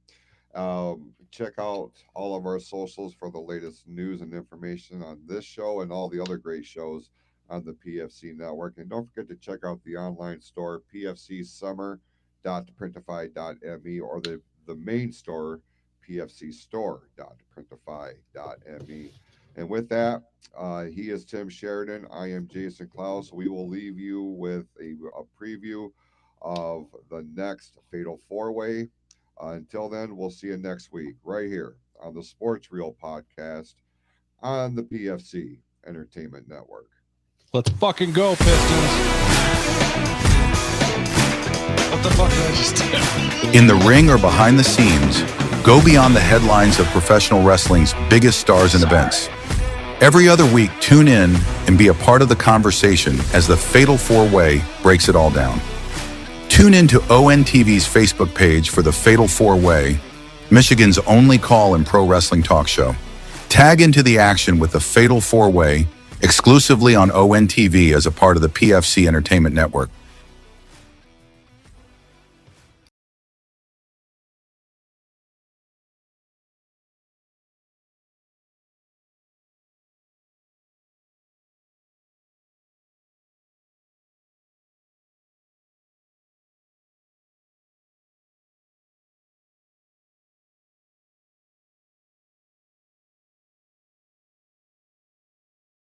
[SPEAKER 3] Check out all of our socials for the latest news and information on this show and all the other great shows on the PFC network. And don't forget to check out the online store, pfcsummer.printify.me, or the main store, pfcstore.printify.me. And with that, he is Tim Sheridan. I am Jason Clouse. We will leave you with a preview of the next Fatal 4-Way. Until then, we'll see you next week right here on the Sports Reel podcast on the PFC Entertainment Network.
[SPEAKER 4] Let's fucking go, Pistons. What the fuck did I just do?
[SPEAKER 19] In the ring or behind the scenes, go beyond the headlines of professional wrestling's biggest stars and events. Every other week, tune in and be a part of the conversation as the Fatal 4-Way breaks it all down. Tune in to ONTV's Facebook page for the Fatal 4-Way, Michigan's only call-in pro wrestling talk show. Tag into the action with the Fatal 4-Way exclusively on ONTV as a part of the PFC Entertainment Network.